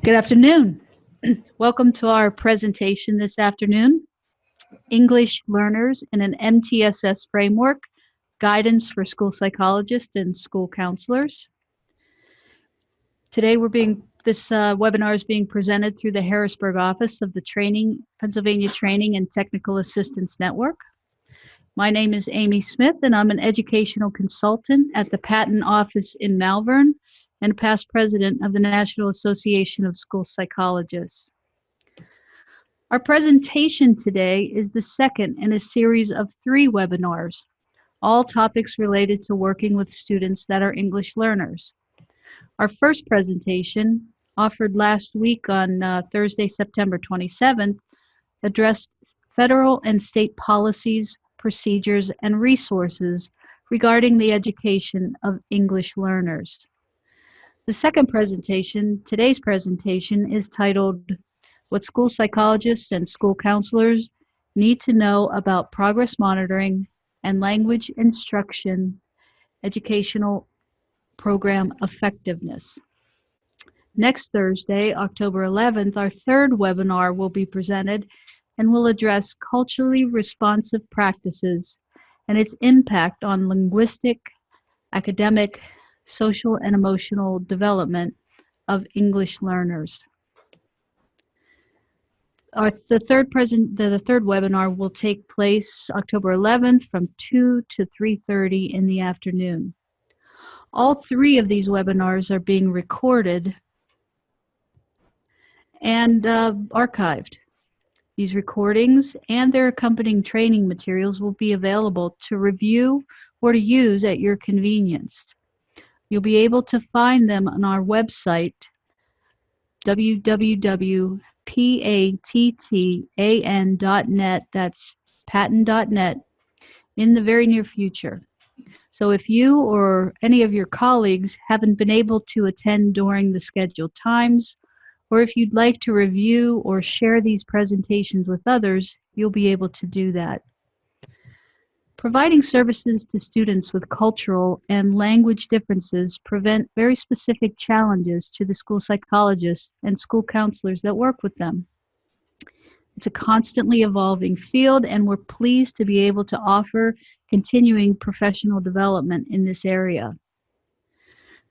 Good afternoon. Welcome to our presentation this afternoon, English Learners in an MTSS Framework, Guidance for School Psychologists and School Counselors. Today this webinar is being presented through the Harrisburg office of the Pennsylvania Training and Technical Assistance Network. My name is Amy Smith, and I'm an educational consultant at the Patent Office in Malvern and past president of the National Association of School Psychologists. Our presentation today is the second in a series of 3 webinars, all topics related to working with students that are English learners. Our first presentation, offered last week on Thursday, September 27th, addressed federal and state policies, procedures, and resources regarding the education of English learners. The second presentation, today's presentation, is titled, What School Psychologists and School Counselors Need to Know About Progress Monitoring and Language Instruction Educational Program Effectiveness. Next Thursday, October 11th, our third webinar will be presented and will address culturally responsive practices and its impact on linguistic, academic, social, and emotional development of English learners. The third webinar will take place October 11th from 2 to 3:30 in the afternoon. All 3 of these webinars are being recorded and archived. These recordings and their accompanying training materials will be available to review or to use at your convenience. You'll be able to find them on our website, www.pattan.net, that's patent.net, in the very near future. So if you or any of your colleagues haven't been able to attend during the scheduled times, or if you'd like to review or share these presentations with others, you'll be able to do that. Providing services to students with cultural and language differences present very specific challenges to the school psychologists and school counselors that work with them. It's a constantly evolving field, and we're pleased to be able to offer continuing professional development in this area.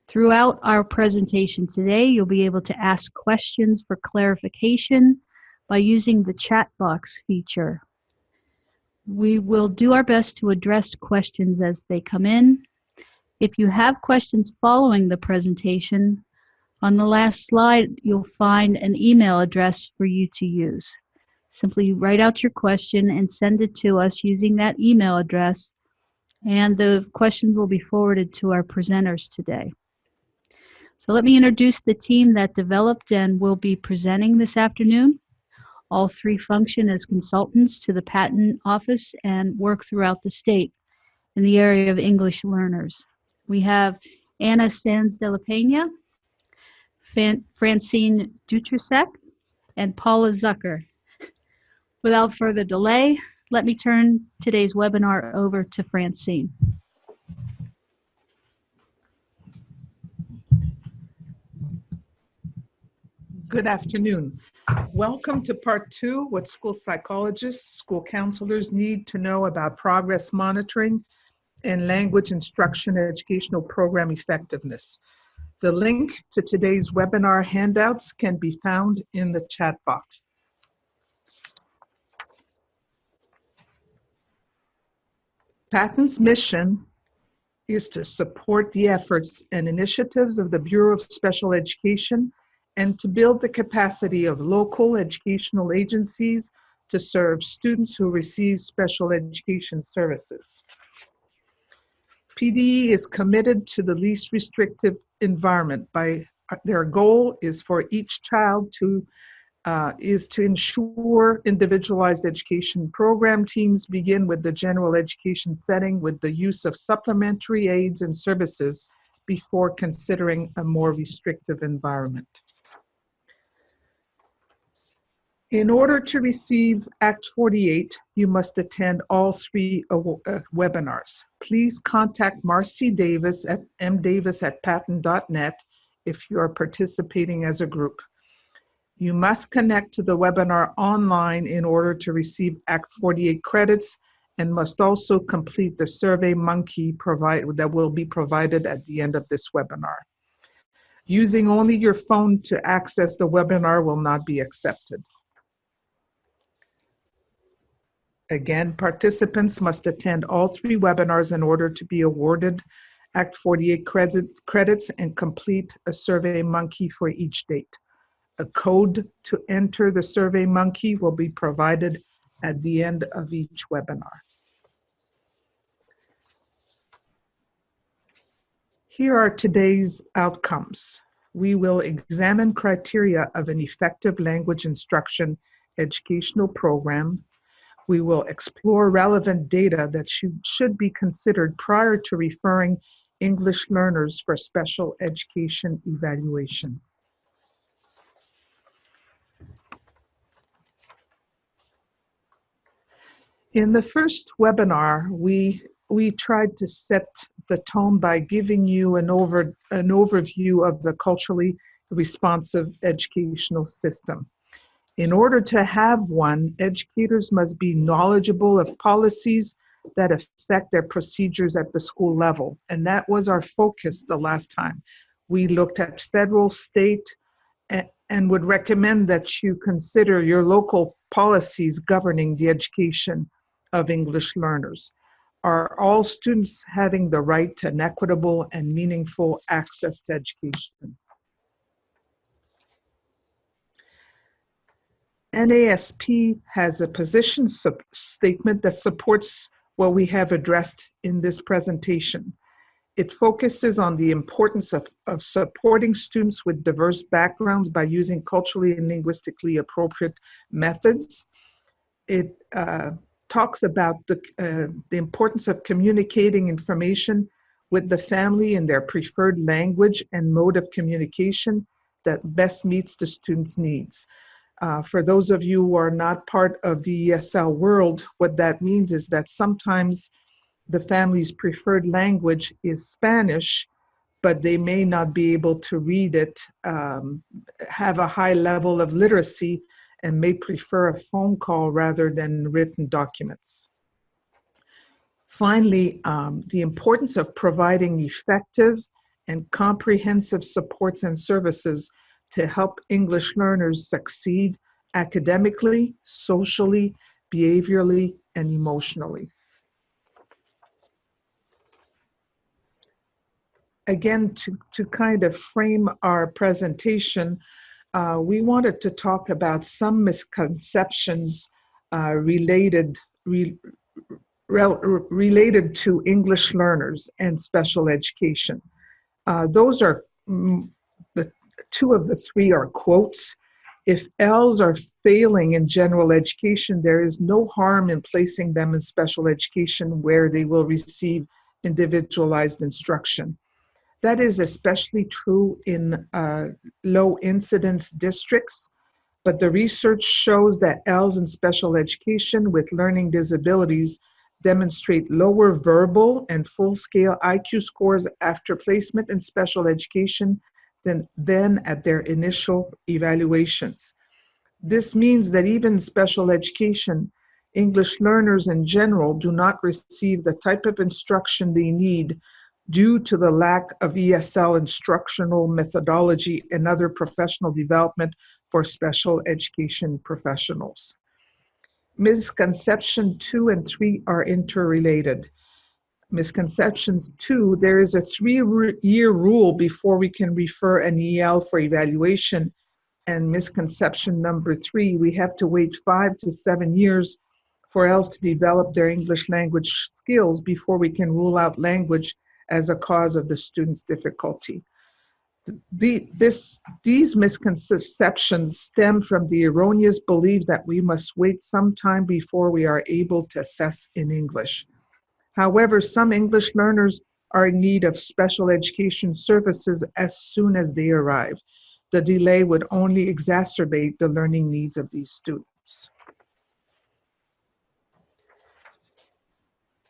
Throughout our presentation today, you'll be able to ask questions for clarification by using the chat box feature. We will do our best to address questions as they come in. If you have questions following the presentation, on the last slide, you'll find an email address for you to use. Simply write out your question and send it to us using that email address, and the questions will be forwarded to our presenters today. So let me introduce the team that developed and will be presenting this afternoon. All 3 function as consultants to the Patent Office and work throughout the state in the area of English learners. We have Anna Sanz de la Peña, Francine Dutrasek, and Paula Zucker. Without further delay, let me turn today's webinar over to Francine. Good afternoon. Welcome to part 2, what school psychologists, school counselors need to know about progress monitoring and language instruction educational program effectiveness. The link to today's webinar handouts can be found in the chat box. Patent's mission is to support the efforts and initiatives of the Bureau of Special Education and to build the capacity of local educational agencies to serve students who receive special education services. PDE is committed to the least restrictive environment. Their goal is for each child to ensure individualized education program teams begin with the general education setting with the use of supplementary aids and services before considering a more restrictive environment. In order to receive Act 48, you must attend all 3 webinars. Please contact Marcy Davis at mdavis@patent.net if you are participating as a group. You must connect to the webinar online in order to receive Act 48 credits and must also complete the SurveyMonkey that will be provided at the end of this webinar. Using only your phone to access the webinar will not be accepted. Again, participants must attend all 3 webinars in order to be awarded Act 48 credits and complete a SurveyMonkey for each date. A code to enter the SurveyMonkey will be provided at the end of each webinar. Here are today's outcomes. We will examine criteria of an effective language instruction educational program. We will explore relevant data that should be considered prior to referring English learners for special education evaluation. In the first webinar, we tried to set the tone by giving you an overview of the culturally responsive educational system. In order to have one, educators must be knowledgeable of policies that affect their procedures at the school level. And that was our focus the last time. We looked at federal, state, and would recommend that you consider your local policies governing the education of English learners. Are all students having the right to an equitable and meaningful access to education? NASP has a position statement that supports what we have addressed in this presentation. It focuses on the importance of supporting students with diverse backgrounds by using culturally and linguistically appropriate methods. It talks about the importance of communicating information with the family in their preferred language and mode of communication that best meets the student's needs. For those of you who are not part of the ESL world, what that means is that sometimes the family's preferred language is Spanish, but they may not be able to read it, have a high level of literacy, and may prefer a phone call rather than written documents. Finally, the importance of providing effective and comprehensive supports and services to help English learners succeed academically, socially, behaviorally, and emotionally. Again, to kind of frame our presentation, we wanted to talk about some misconceptions related to English learners and special education. Those are the 2 of the 3 are quotes. If ELLS are failing in general education, there is no harm in placing them in special education where they will receive individualized instruction. That is especially true in low incidence districts, but the research shows that ELLS in special education with learning disabilities demonstrate lower verbal and full-scale IQ scores after placement in special education than at their initial evaluations. This means that even in special education, English learners in general do not receive the type of instruction they need due to the lack of ESL instructional methodology and other professional development for special education professionals. Misconception 2 and 3 are interrelated. Misconceptions 2, there is a 3-year rule before we can refer an EL for evaluation. And misconception number 3, we have to wait 5 to 7 years for ELLS to develop their English language skills before we can rule out language as a cause of the student's difficulty. These misconceptions stem from the erroneous belief that we must wait some time before we are able to assess in English. However, some English learners are in need of special education services as soon as they arrive. The delay would only exacerbate the learning needs of these students.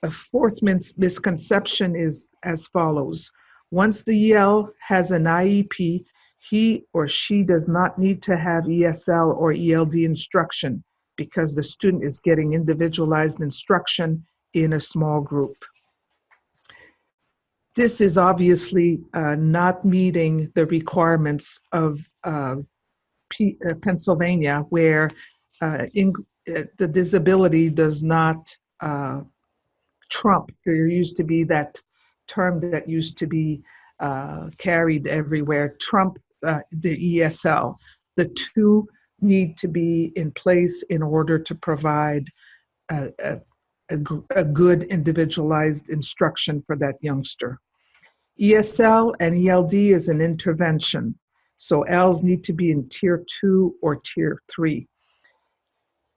A 4th misconception is as follows. Once the EL has an IEP, He or she does not need to have ESL or ELD instruction because the student is getting individualized instruction in a small group. This is obviously not meeting the requirements of Pennsylvania, where the disability does not trump. There used to be that term that used to be carried everywhere, trump the ESL. The two need to be in place in order to provide a good individualized instruction for that youngster. ESL and ELD is an intervention. So ELLs need to be in tier 2 or tier 3.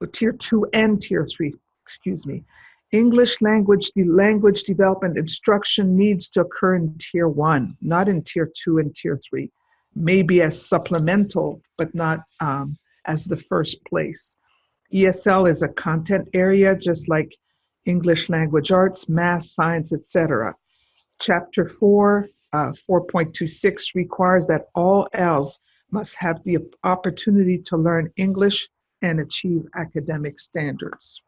Or tier 2 and tier 3, excuse me. English language development instruction needs to occur in tier 1, not in tier 2 and tier 3. Maybe as supplemental, but not as the first place. ESL is a content area, just like English language arts, math, science, etc. Chapter 4, 4.26 requires that all ELLs must have the opportunity to learn English and achieve academic standards.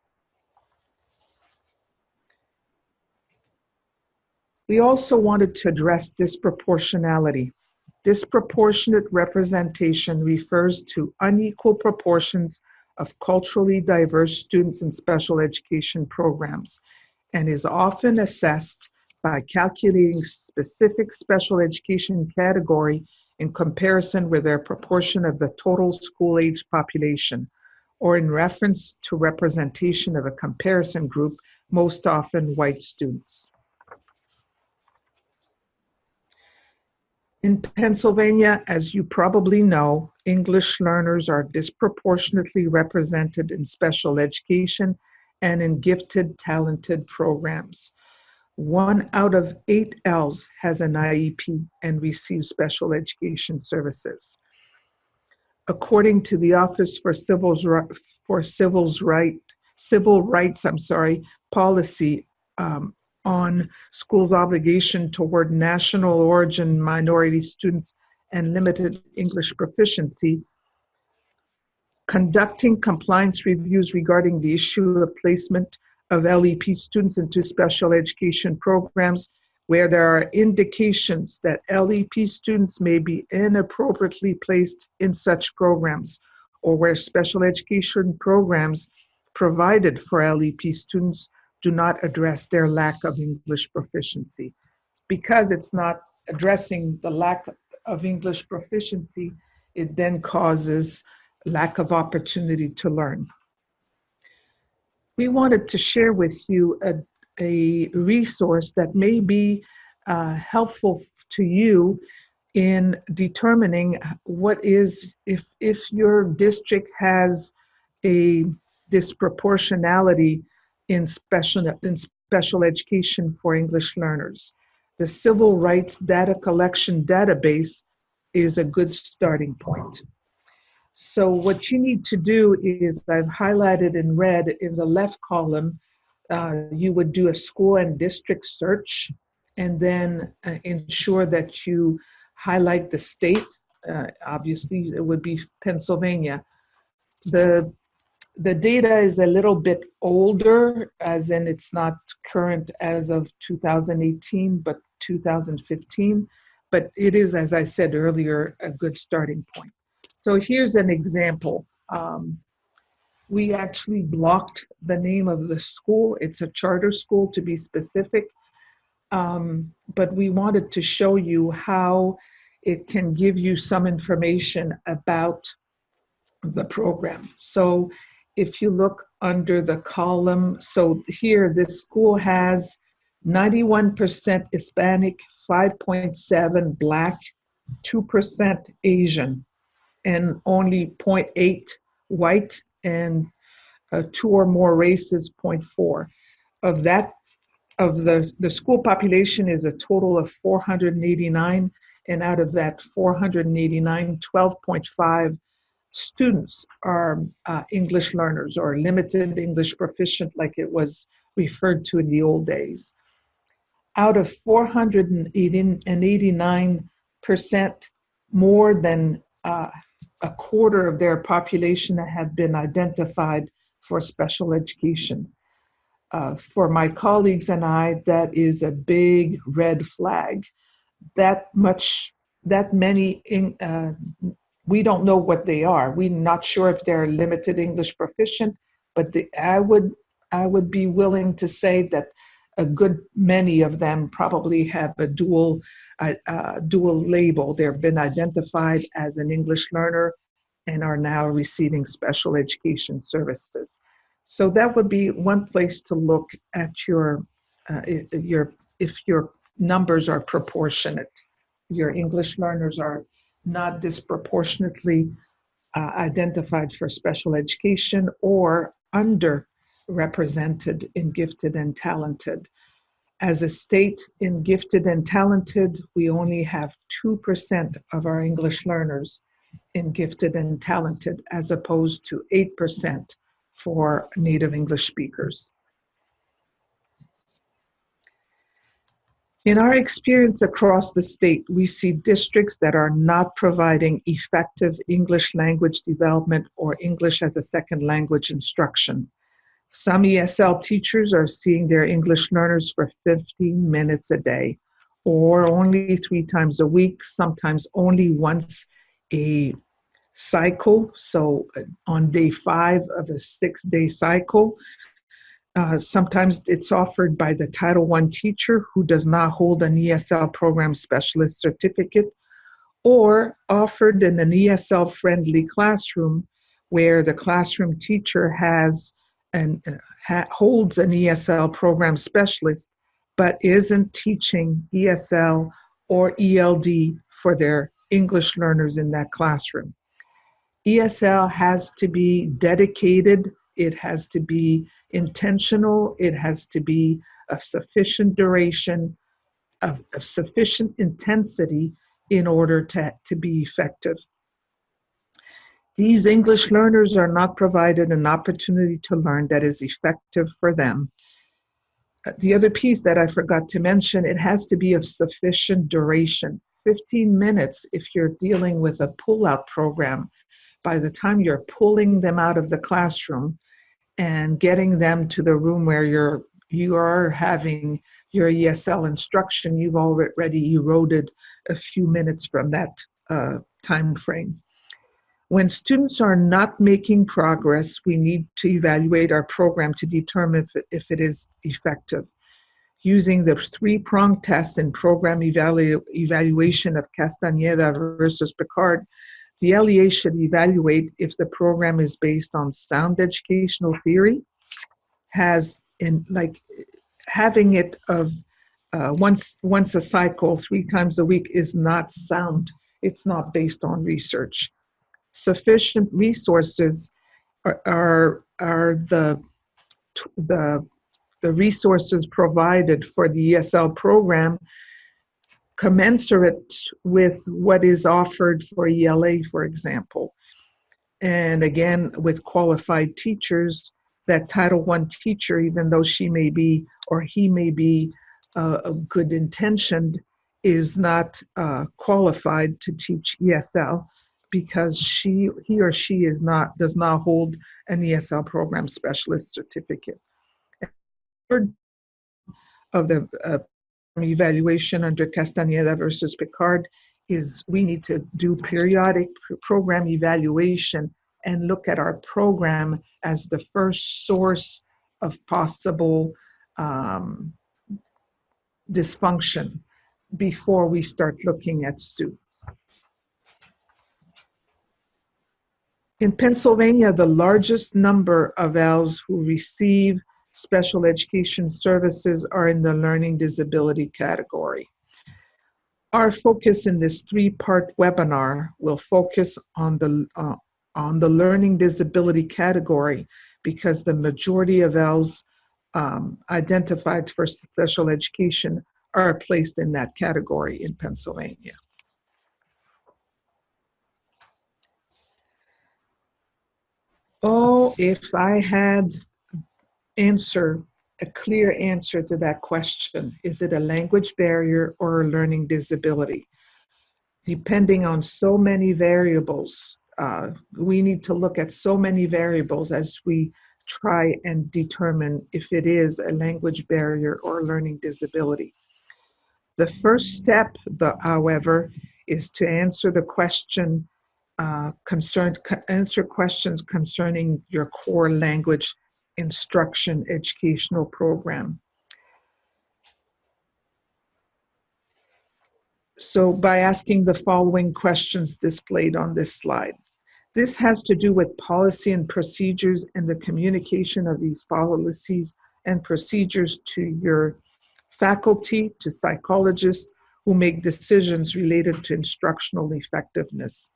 We also wanted to address disproportionality. Disproportionate representation refers to unequal proportions of culturally diverse students in special education programs and is often assessed by calculating specific special education category in comparison with their proportion of the total school-age population, or in reference to representation of a comparison group, most often white students. In Pennsylvania, as you probably know, English learners are disproportionately represented in special education and in gifted, talented programs. 1 out of 8 ELLs has an IEP and receives special education services. According to the Office for Civil Rights policy on schools' obligation toward national origin minority students and limited English proficiency, conducting compliance reviews regarding the issue of placement of LEP students into special education programs where there are indications that LEP students may be inappropriately placed in such programs, or where special education programs provided for LEP students do not address their lack of English proficiency. Because it's not addressing the lack of English proficiency, it then causes lack of opportunity to learn. We wanted to share with you a resource that may be helpful to you in determining what is, if your district has a disproportionality in special education for English learners. The Civil Rights Data Collection Database is a good starting point. So what you need to do is, I've highlighted in red in the left column, you would do a school and district search, and then ensure that you highlight the state. Obviously, it would be Pennsylvania. The data is a little bit older, as in it's not current as of 2018, but 2015. But it is, as I said earlier, a good starting point. So here's an example. We actually blocked the name of the school. It's a charter school, to be specific. But we wanted to show you how it can give you some information about the program. So if you look under the column, so here this school has 91% Hispanic, 5.7 Black, 2% Asian, and only 0.8 white, and 2 or more races, 0.4. Of that, of the school population is a total of 489, and out of that 489, 12.5 students are English learners or limited English proficient, like it was referred to in the old days. Out of 489%, more than a quarter of their population have been identified for special education. For my colleagues and I, that is a big red flag. That many, we don't know what they are. We're not sure if they're limited English proficient, but I would be willing to say that a good many of them probably have a dual label. They've been identified as an English learner and are now receiving special education services. So that would be one place to look at if your numbers are proportionate. Your English learners are not disproportionately identified for special education or underrepresented in gifted and talented. As a state in gifted and talented, we only have 2% of our English learners in gifted and talented, as opposed to 8% for native English speakers. In our experience across the state, we see districts that are not providing effective English language development or English as a second language instruction. Some ESL teachers are seeing their English learners for 15 minutes a day, or only 3 times a week, sometimes only once a cycle. So on day 5 of a 6-day cycle, sometimes it's offered by the Title I teacher who does not hold an ESL program specialist certificate, or offered in an ESL-friendly classroom where the classroom teacher has holds an ESL program specialist, but isn't teaching ESL or ELD for their English learners in that classroom. ESL has to be dedicated, it has to be intentional, it has to be of sufficient duration, of sufficient intensity in order to be effective. These English learners are not provided an opportunity to learn that is effective for them. The other piece that I forgot to mention, it has to be of sufficient duration. 15 minutes if you're dealing with a pull-out program. By the time you're pulling them out of the classroom and getting them to the room where you are having your ESL instruction, you've already eroded a few minutes from that time frame. When students are not making progress, we need to evaluate our program to determine if it is effective. Using the 3-pronged test in program evaluation of Castañeda versus Picard, the LEA should evaluate if the program is based on sound educational theory, having it of once a cycle, 3 times a week is not sound. It's not based on research. Sufficient resources are the resources provided for the ESL program commensurate with what is offered for ELA, for example. And again, with qualified teachers, that Title I teacher, even though she may be or he may be good intentioned, is not qualified to teach ESL because he or she does not hold an ESL program specialist certificate. Of the evaluation under Castañeda versus Picard is we need to do periodic program evaluation and look at our program as the first source of possible dysfunction before we start looking at students. In Pennsylvania, the largest number of ELLS who receive special education services are in the learning disability category. Our focus in this 3-part webinar will focus on the learning disability category because the majority of ELLS identified for special education are placed in that category in Pennsylvania. Oh, if I had a clear answer to that question, is it a language barrier or a learning disability? depending on so many variables. We need to look at so many variables as we try and determine if it is a language barrier or learning disability. The first step, however, is to answer the question answer questions concerning your core language instruction educational program. So by asking the following questions displayed on this slide. This has to do with policy and procedures and the communication of these policies and procedures to your faculty, to psychologists who make decisions related to instructional effectiveness.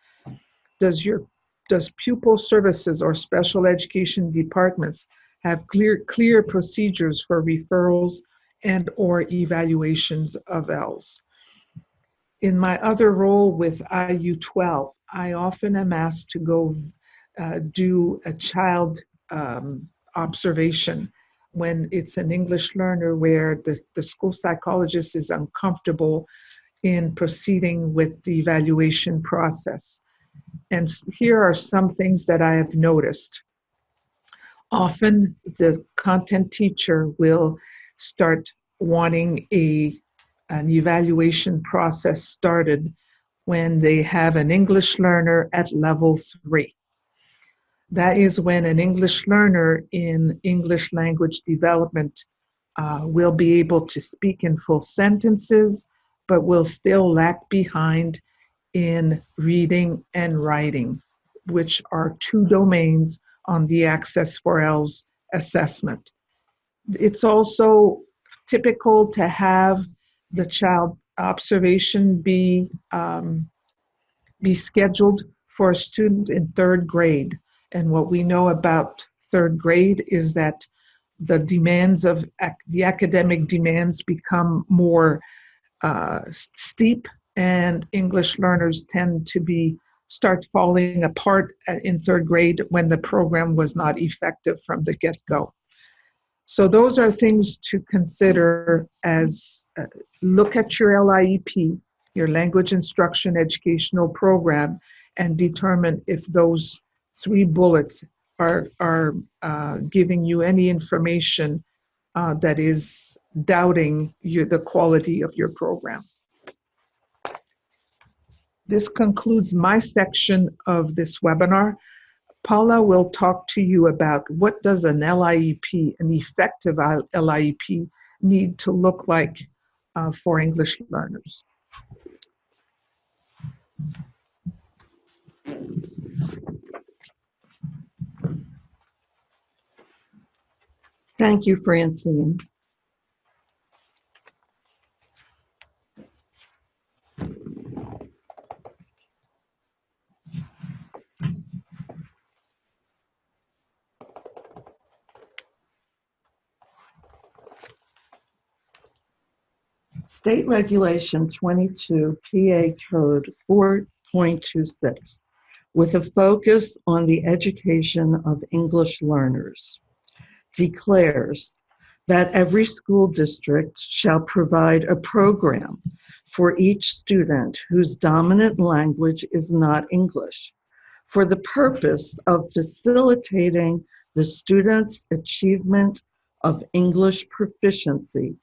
Does pupil services or special education departments have clear procedures for referrals and or evaluations of ELLS? In my other role with IU12, I often am asked to go do a child observation when it's an English learner where the school psychologist is uncomfortable in proceeding with the evaluation process. And here are some things that I have noticed. Often the content teacher will start wanting an evaluation process started when they have an English learner at level 3. That is when an English learner in English language development will be able to speak in full sentences, but will still lag behind in reading and writing, which are 2 domains on the Access for ELLS assessment. It's also typical to have the child observation be scheduled for a student in 3rd grade. And what we know about 3rd grade is that the demands of the academic demands become more steep, and English learners tend to start falling apart in 3rd grade when the program was not effective from the get-go. So those are things to consider as look at your LIEP, your language instruction educational program, and determine if those 3 bullets are giving you any information that is doubting the quality of your program. This concludes my section of this webinar. Paula will talk to you about what does an LIEP, an effective LIEP, need to look like for English learners. Thank you, Francine. State Regulation 22 PA Code 4.26, with a focus on the education of English learners, declares that every school district shall provide a program for each student whose dominant language is not English, for the purpose of facilitating the student's achievement of English proficiency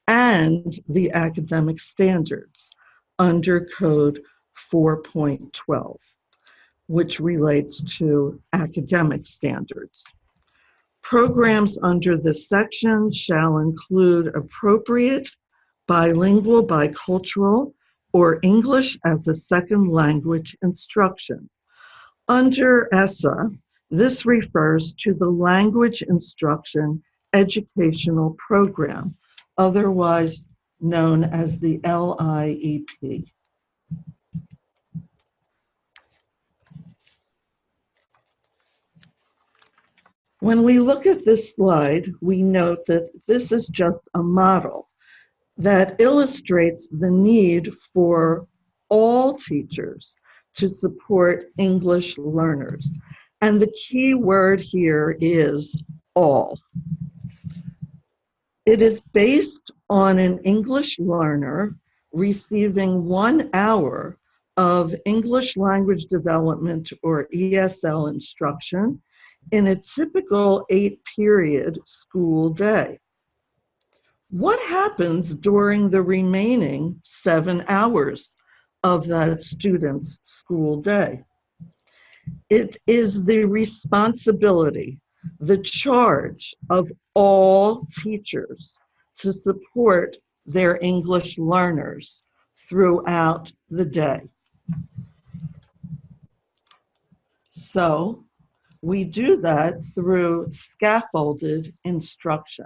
and the academic standards under Code 4.12, which relates to academic standards. Programs under this section shall include appropriate bilingual, bicultural, or English as a second language instruction. Under ESSA, this refers to the Language Instruction Educational Program, otherwise known as the LIEP. When we look at this slide, we note that this is just a model that illustrates the need for all teachers to support English learners. And the key word here is all. It is based on an English learner receiving 1 hour of English language development or ESL instruction in a typical 8-period school day. What happens during the remaining 7 hours of that student's school day? It is the responsibility, the charge of all teachers to support their English learners throughout the day. So we do that through scaffolded instruction,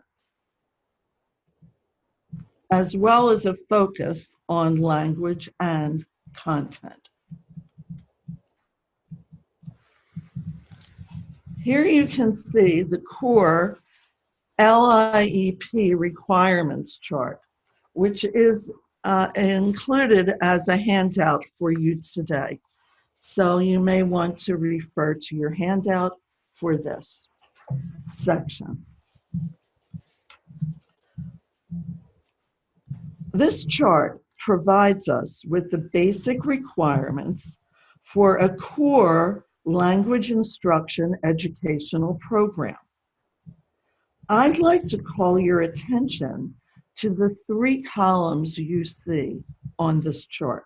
as well as a focus on language and content. Here you can see the core LIEP requirements chart, which is included as a handout for you today. So you may want to refer to your handout for this section. This chart provides us with the basic requirements for a core language instruction educational program. I'd like to call your attention to the 3 columns you see on this chart.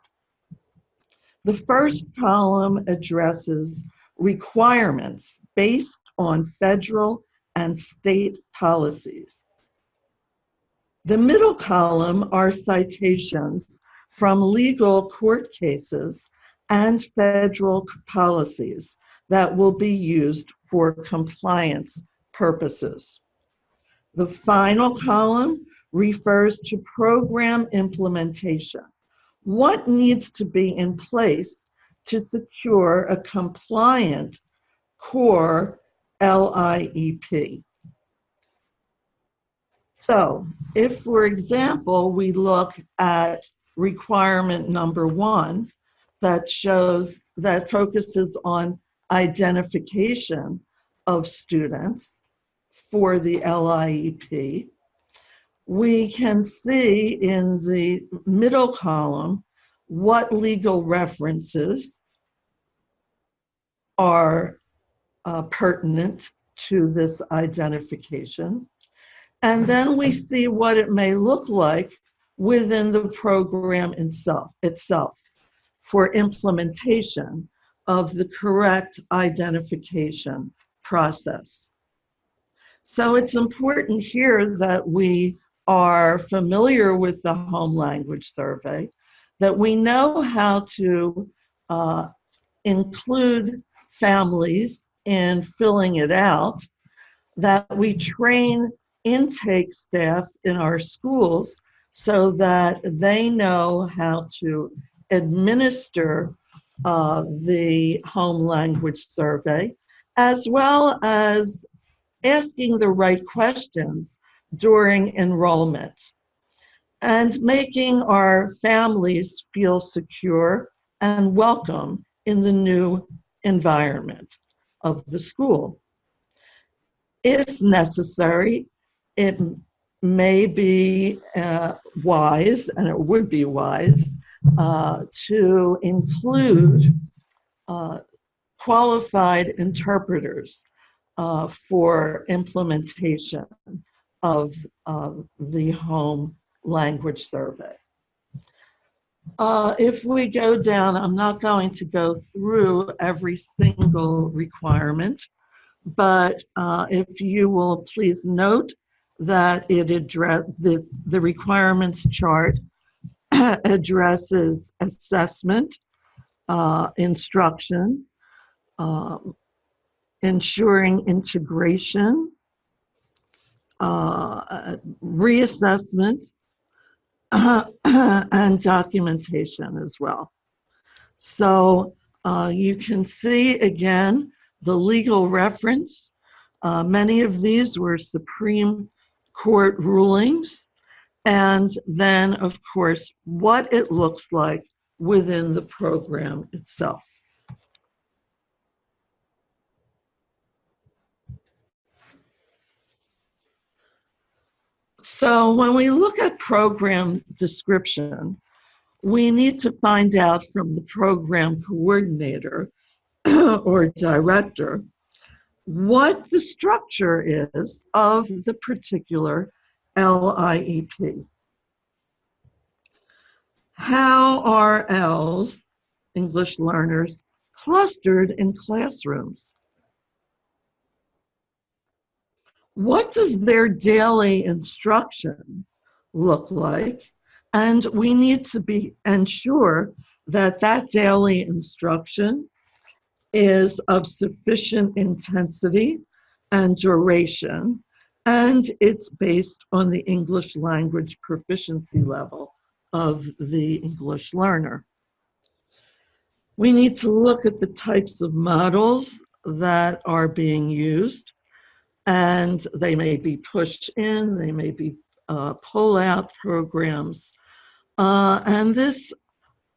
The first column addresses requirements based on federal and state policies. The middle column are citations from legal court cases and federal policies that will be used for compliance purposes. The final column refers to program implementation. What needs to be in place to secure a compliant core LIEP? So if, for example, we look at requirement number 1 that focuses on identification of students for the LIEP, we can see in the middle column what legal references are pertinent to this identification. And then we see what it may look like within the program itself for implementation of the correct identification process. So it's important here that we are familiar with the home language survey, that we know how to include families in filling it out, that we train intake staff in our schools so that they know how to administer the home language survey, as well as asking the right questions during enrollment, and making our families feel secure and welcome in the new environment of the school. If necessary, it may be wise, and it would be wise, to include qualified interpreters for implementation of the home language survey. If we go down, I'm not going to go through every single requirement, but if you will please note that the requirements chart addresses assessment, instruction, ensuring integration, reassessment, and documentation as well. So you can see again the legal reference. Many of these were Supreme Court rulings, and then of course what it looks like within the program itself. So when we look at program description, we need to find out from the program coordinator or director what the structure is of the particular LIEP. How are ELLS, English learners, clustered in classrooms? What does their daily instruction look like? And we need to ensure that that daily instruction is of sufficient intensity and duration, and it's based on the English language proficiency level of the English learner. We need to look at the types of models that are being used, and they may be push in, they may be pull out programs, and this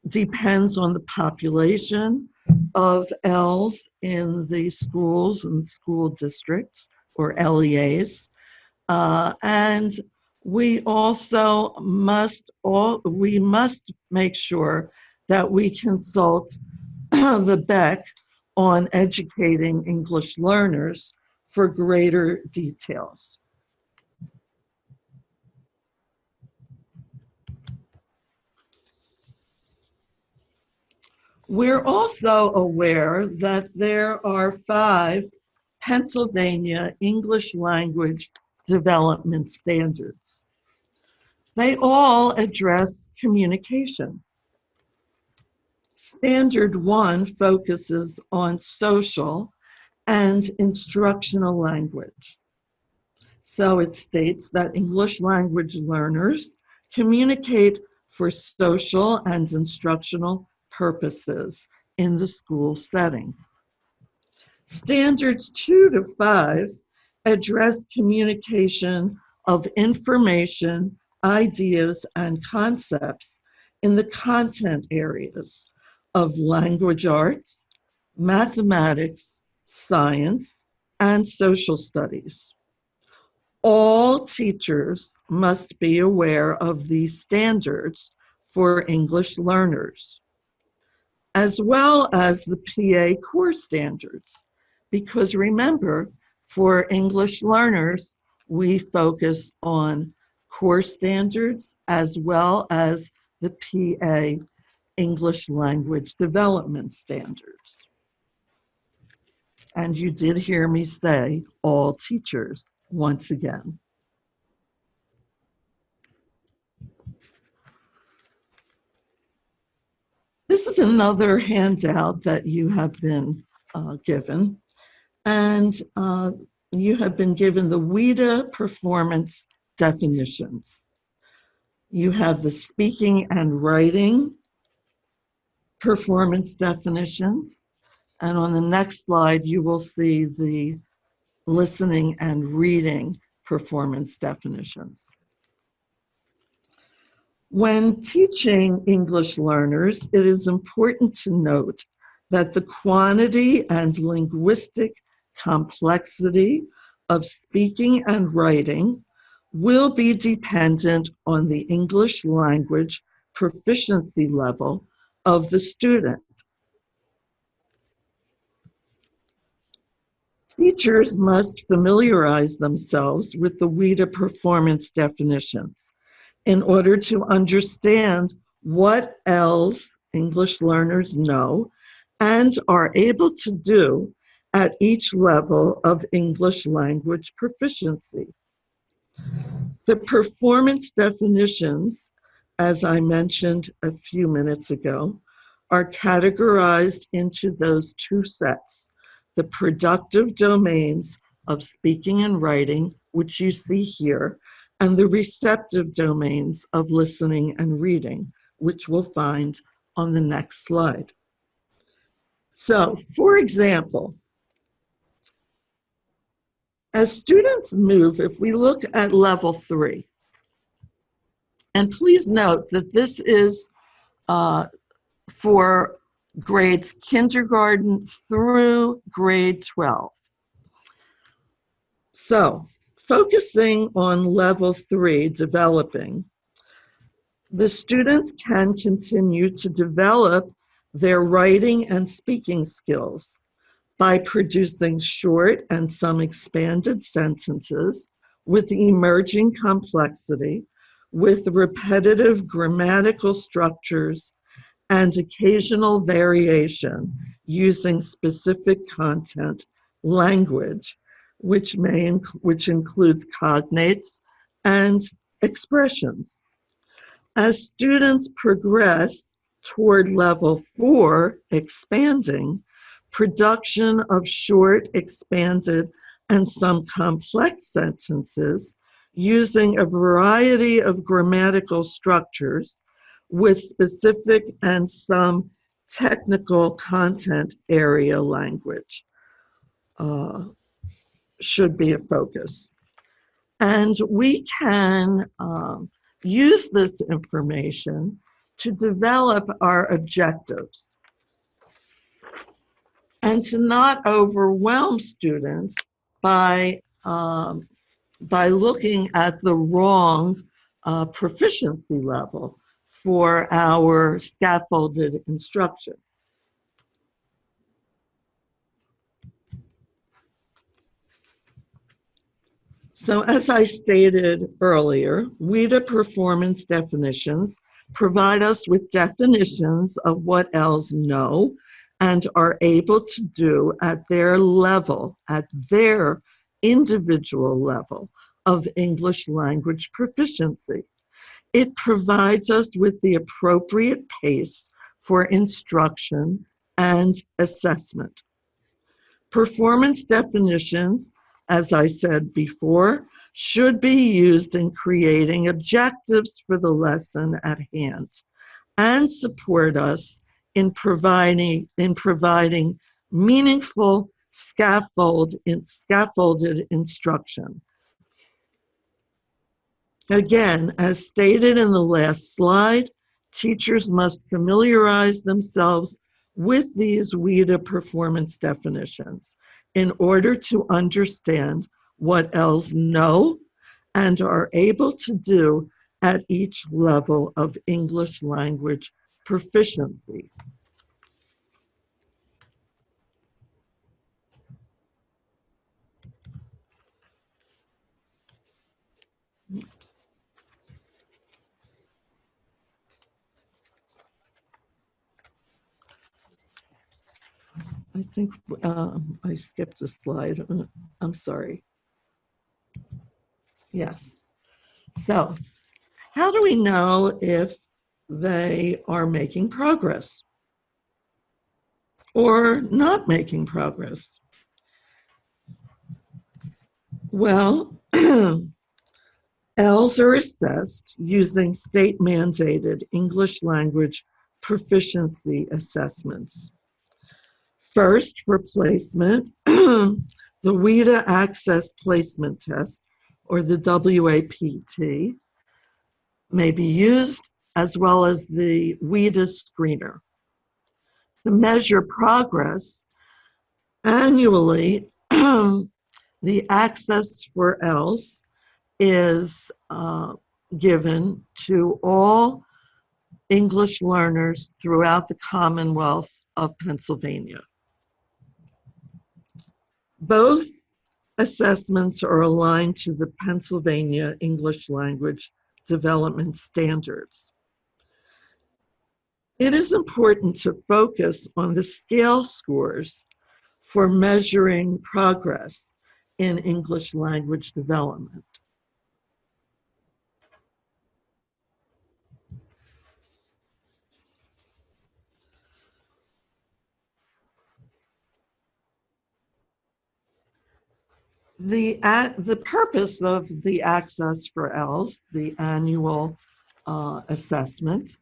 depends on the population of ELLS in the schools and school districts, or LEAs. And we also must make sure that we consult the BEC on educating English learners for greater details. We're also aware that there are 5 Pennsylvania English language development standards. They all address communication. Standard 1 focuses on social and instructional language. So it states that English language learners communicate for social and instructional purposes in the school setting. Standards 2 to 5 address communication of information, ideas, and concepts in the content areas of language arts, mathematics, science, and social studies. All teachers must be aware of these standards for English learners, as well as the PA core standards. Because remember, for English learners, we focus on core standards as well as the PA English language development standards. And you did hear me say all teachers once again. This is another handout that you have been given. And you have been given the WIDA performance definitions. You have the speaking and writing performance definitions. And on the next slide, you will see the listening and reading performance definitions. When teaching English learners, it is important to note that the quantity and linguistic complexity of speaking and writing will be dependent on the English language proficiency level of the student. Teachers must familiarize themselves with the WIDA performance definitions in order to understand what ELLS English learners know and are able to do at each level of English language proficiency. The performance definitions, as I mentioned a few minutes ago, are categorized into those 2 sets: the productive domains of speaking and writing, which you see here, and the receptive domains of listening and reading, which we'll find on the next slide. So, for example, as students move, if we look at level 3, and please note that this is for grades kindergarten through grade 12. So, focusing on level 3, developing, The students can continue to develop their writing and speaking skills by producing short and some expanded sentences with emerging complexity, with repetitive grammatical structures and occasional variation using specific content language, which includes cognates and expressions. As students progress toward level 4, expanding, production of short, expanded, and some complex sentences using a variety of grammatical structures with specific and some technical content area language should be a focus. And we can use this information to develop our objectives and to not overwhelm students by looking at the wrong proficiency level for our scaffolded instruction. So as I stated earlier, WIDA performance definitions provide us with definitions of what ELLS know and are able to do at their level, at their individual level of English language proficiency. It provides us with the appropriate pace for instruction and assessment. Performance definitions, as I said before, should be used in creating objectives for the lesson at hand and support us in providing meaningful scaffolded instruction. Again, as stated in the last slide, teachers must familiarize themselves with these WIDA performance definitions in order to understand what ELLS know and are able to do at each level of English language proficiency. I think I skipped a slide. I'm sorry. Yes. So, how do we know if they are making progress or not making progress? Well, ELLS are assessed using state-mandated English language proficiency assessments. First, for placement, the WIDA Access Placement Test, or the WAPT, may be used, as well as the WIDA Screener. To measure progress, annually, the Access for ELLS is given to all English learners throughout the Commonwealth of Pennsylvania. Both assessments are aligned to the Pennsylvania English Language Development Standards. It is important to focus on the scale scores for measuring progress in English language development. The purpose of the Access for ELLS, the annual assessment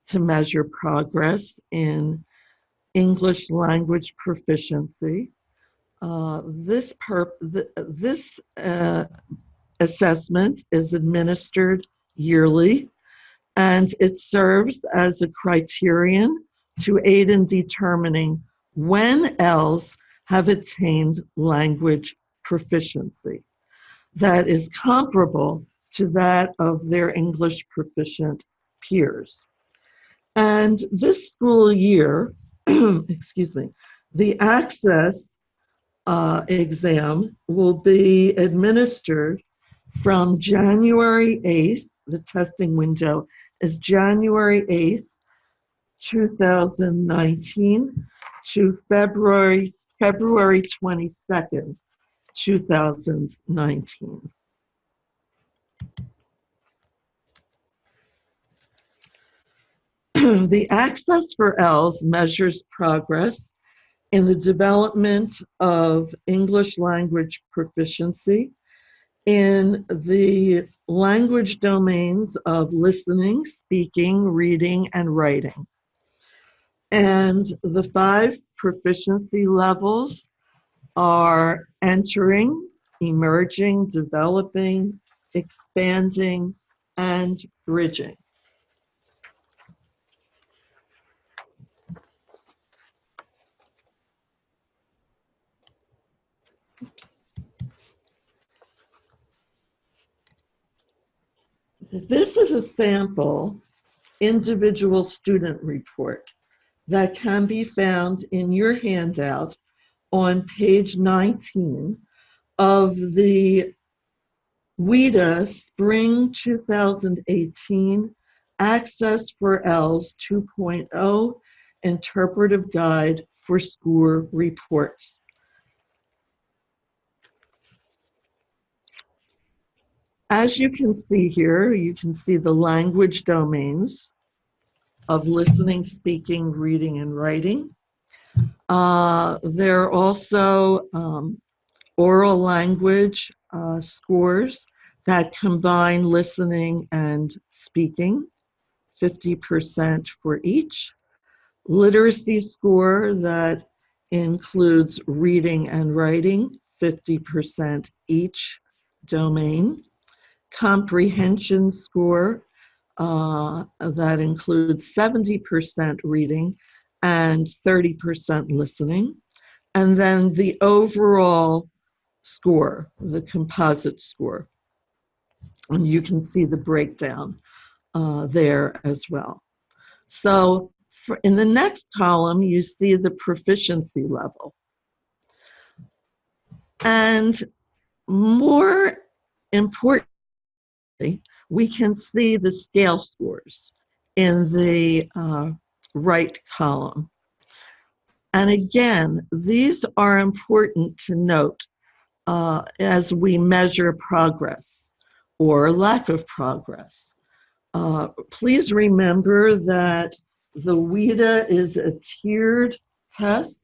to measure progress in English language proficiency, this assessment is administered yearly, and it serves as a criterion to aid in determining when ELLS have attained language proficiency that is comparable to that of their English proficient peers. And this school year, excuse me, the access exam will be administered from January 8th, the testing window is January 8th, 2019 to February 22nd, 2019. The Access for ELLS measures progress in the development of English language proficiency in the language domains of listening, speaking, reading, and writing. And the 5 proficiency levels are entering, emerging, developing, expanding, and bridging. This is a sample individual student report that can be found in your handout on page 19 of the WIDA Spring 2018 Access for ELLS 2.0 Interpretive Guide for School Reports. As you can see here, you can see the language domains of listening, speaking, reading, and writing. There are also oral language scores that combine listening and speaking, 50% for each. Literacy score that includes reading and writing, 50% each domain. Comprehension score that includes 70% reading and 30% listening. And then the overall score, the composite score. And you can see the breakdown there as well. So in the next column, you see the proficiency level. And more importantly, we can see the scale scores in the right column. And again, these are important to note as we measure progress or lack of progress. Please remember that the WIDA is a tiered test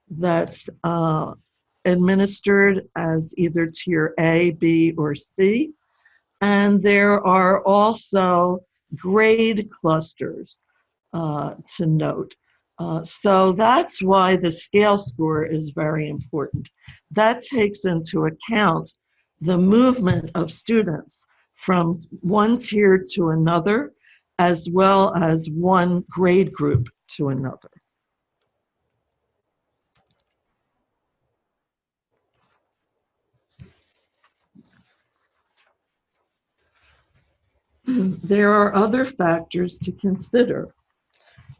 that's administered as either tier A, B, or C. And there are also grade clusters to note. So that's why the scale score is very important. That takes into account the movement of students from one tier to another, as well as one grade group to another. There are other factors to consider.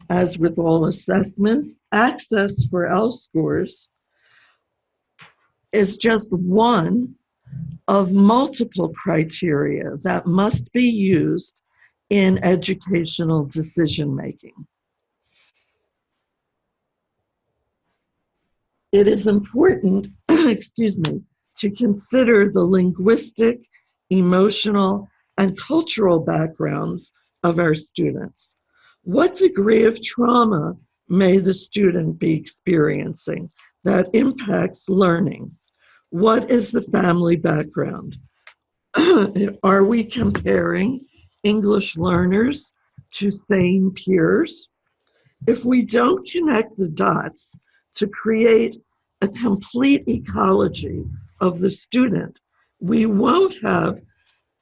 As with all assessments, access for ELLS scores is just one of multiple criteria that must be used in educational decision-making. It is important, excuse me, to consider the linguistic, emotional, and cultural backgrounds of our students. What degree of trauma may the student be experiencing that impacts learning? What is the family background? Are we comparing English learners to same peers? If we don't connect the dots to create a complete ecology of the student, we won't have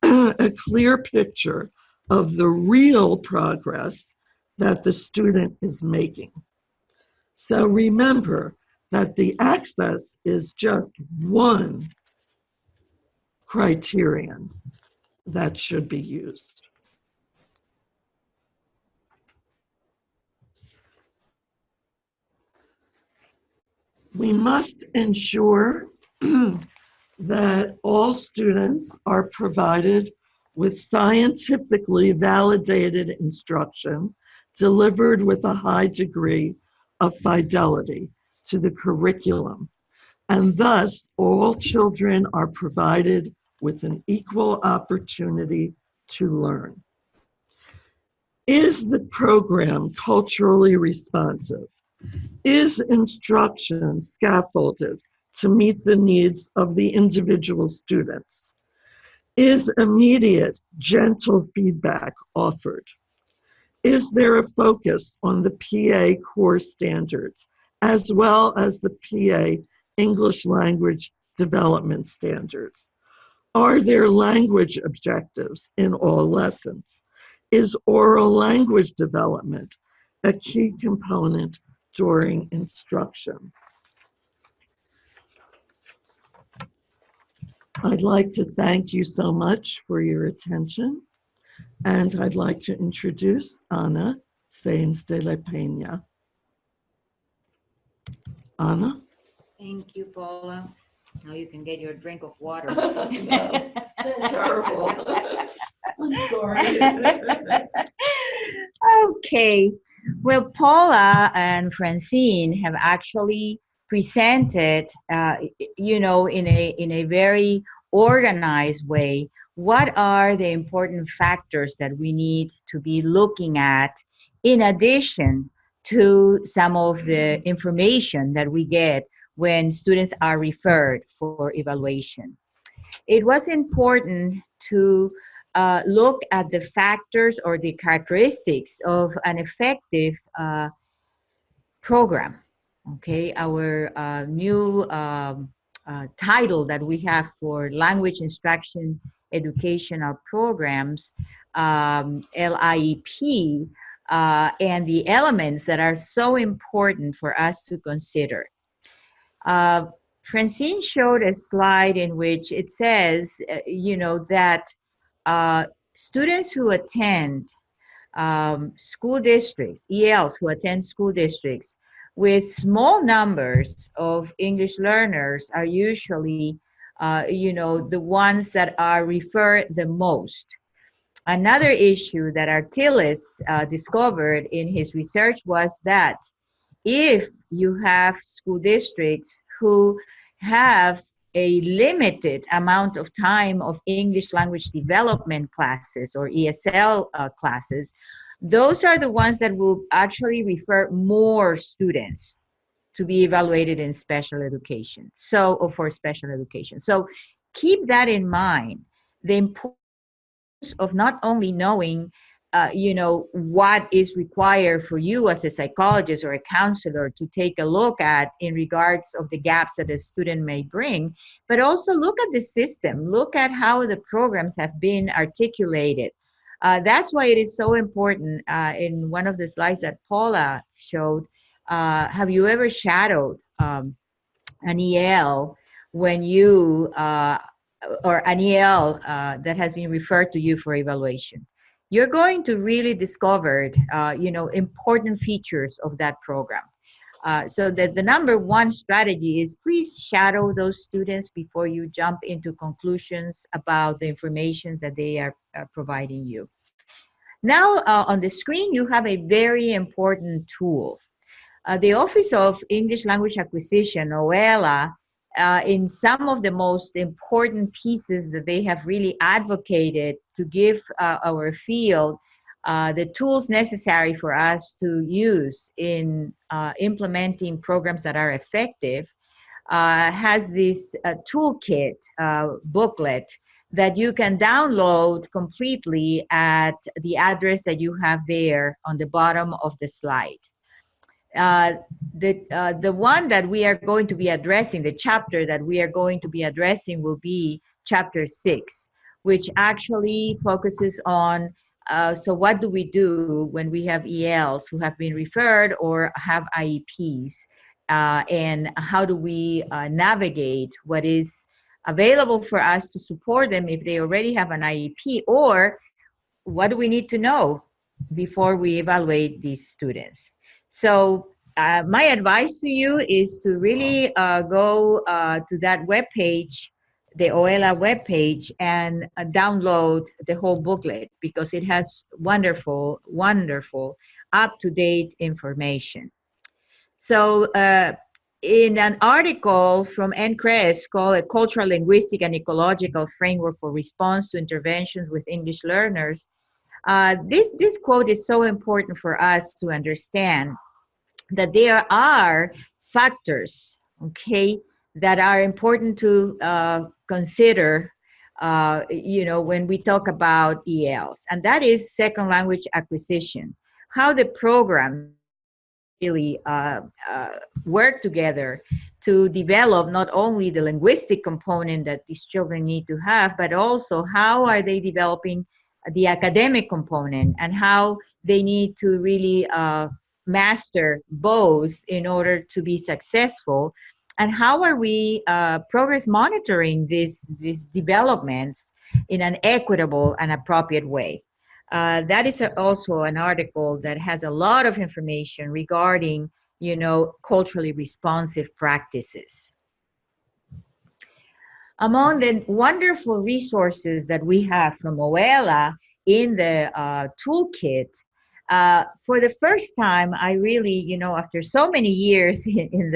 a clear picture of the real progress that the student is making. So remember that the access is just one criterion that should be used. We must ensure that all students are provided with scientifically validated instruction delivered with a high degree of fidelity to the curriculum. And thus, all children are provided with an equal opportunity to learn. Is the program culturally responsive? Is instruction scaffolded to meet the needs of the individual students? Is immediate, gentle feedback offered? Is there a focus on the PA core standards as well as the PA English language development standards? Are there language objectives in all lessons? Is oral language development a key component during instruction? I'd like to thank you so much for your attention, and I'd like to introduce Ana Sainz de la Peña. Ana? Thank you, Paula. Now you can get your drink of water. Terrible. I'm sorry. Okay. Well, Paula and Francine have actually presented, in a very organized way, what are the important factors that we need to be looking at in addition to some of the information that we get when students are referred for evaluation. It was important to look at the factors or the characteristics of an effective program. Okay, our new title that we have for language instruction educational programs, LIEP, and the elements that are so important for us to consider. Francine showed a slide in which it says, that students who attend school districts, ELS who attend school districts with small numbers of English learners are usually, the ones that are referred the most. Another issue that Artilis discovered in his research was that if you have school districts who have a limited amount of time of English language development classes or ESL classes, those are the ones that will actually refer more students to be evaluated in special education, or for special education. So keep that in mind, the importance of not only knowing what is required for you as a psychologist or a counselor to take a look at in regards of the gaps that a student may bring, but also look at the system, look at how the programs have been articulated. That's why it is so important. In one of the slides that Paula showed, have you ever shadowed an EL when you, or an EL that has been referred to you for evaluation? You're going to really discover, important features of that program. So that the number one strategy is please shadow those students before you jump into conclusions about the information that they are providing you. Now, on the screen, you have a very important tool. The Office of English Language Acquisition, OELA, in some of the most important pieces that they have really advocated to give our field the tools necessary for us to use in implementing programs that are effective, has this toolkit booklet that you can download completely at the address that you have there on the bottom of the slide. The one that we are going to be addressing, the chapter that we are going to be addressing will be chapter 6, which actually focuses on, so what do we do when we have ELs who have been referred or have IEPs, and how do we navigate what is available for us to support them if they already have an IEP, or what do we need to know before we evaluate these students. So my advice to you is to really go to that webpage, the OELA webpage, and download the whole booklet, because it has wonderful, wonderful, up-to-date information. So in an article from NCRES called A Cultural, Linguistic, and Ecological Framework for Response to Interventions with English Learners, this quote is so important for us to understand, that there are factors, okay, that are important to consider, when we talk about ELS, and that is second language acquisition, how the program really work together to develop not only the linguistic component that these children need to have, but also how are they developing the academic component, and how they need to really master both in order to be successful, and how are we progress monitoring these developments in an equitable and appropriate way. That is also an article that has a lot of information regarding, culturally responsive practices. Among the wonderful resources that we have from OELA in the toolkit, for the first time, I really, after so many years in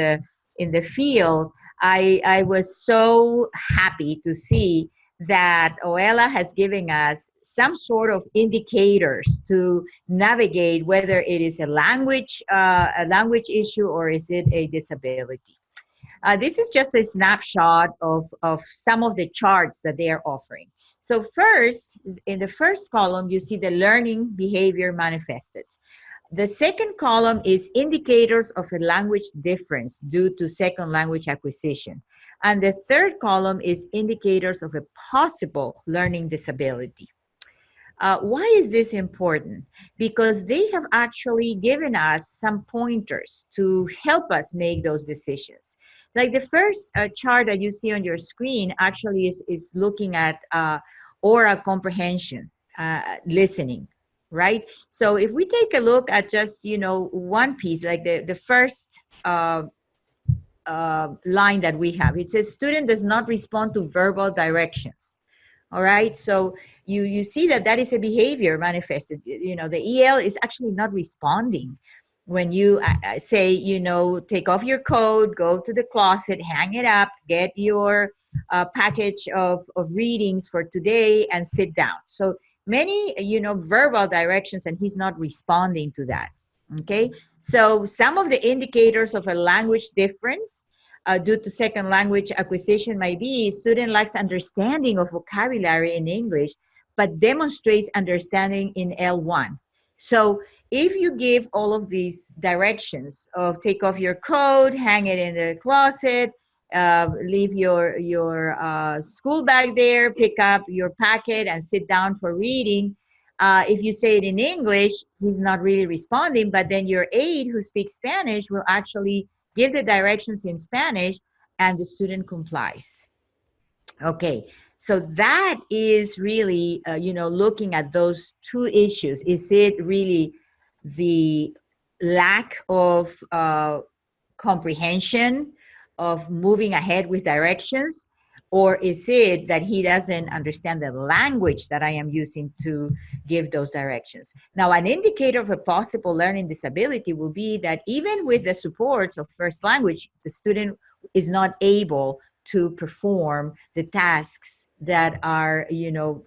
the field, I was so happy to see that OELA has given us some sort of indicators to navigate whether it is a language issue or is it a disability. This is just a snapshot of some of the charts that they are offering. So first, in the first column, you see the learning behavior manifested. The second column is indicators of a language difference due to second language acquisition. And the third column is indicators of a possible learning disability. Why is this important? Because they have actually given us some pointers to help us make those decisions. Like the first chart that you see on your screen actually is looking at oral comprehension, listening, right? So if we take a look at just, one piece, like the first line that we have, it says student does not respond to verbal directions. All right, so you see that is a behavior manifested. The EL is actually not responding when you say, take off your coat, go to the closet, hang it up, get your package of readings for today, and sit down. So many, verbal directions, and he's not responding to that. Okay, so some of the indicators of a language difference due to second language acquisition might be student lacks understanding of vocabulary in English, but demonstrates understanding in L1. So if you give all of these directions of take off your coat, hang it in the closet, leave your school bag there, pick up your packet and sit down for reading, if you say it in English, he's not really responding, but then your aide who speaks Spanish will actually give the directions in Spanish and the student complies. Okay, so that is really, looking at those two issues. Is it really the lack of comprehension, of moving ahead with directions, or is it that he doesn't understand the language that I am using to give those directions? Now, an indicator of a possible learning disability will be that even with the supports of first language, the student is not able to perform the tasks that are,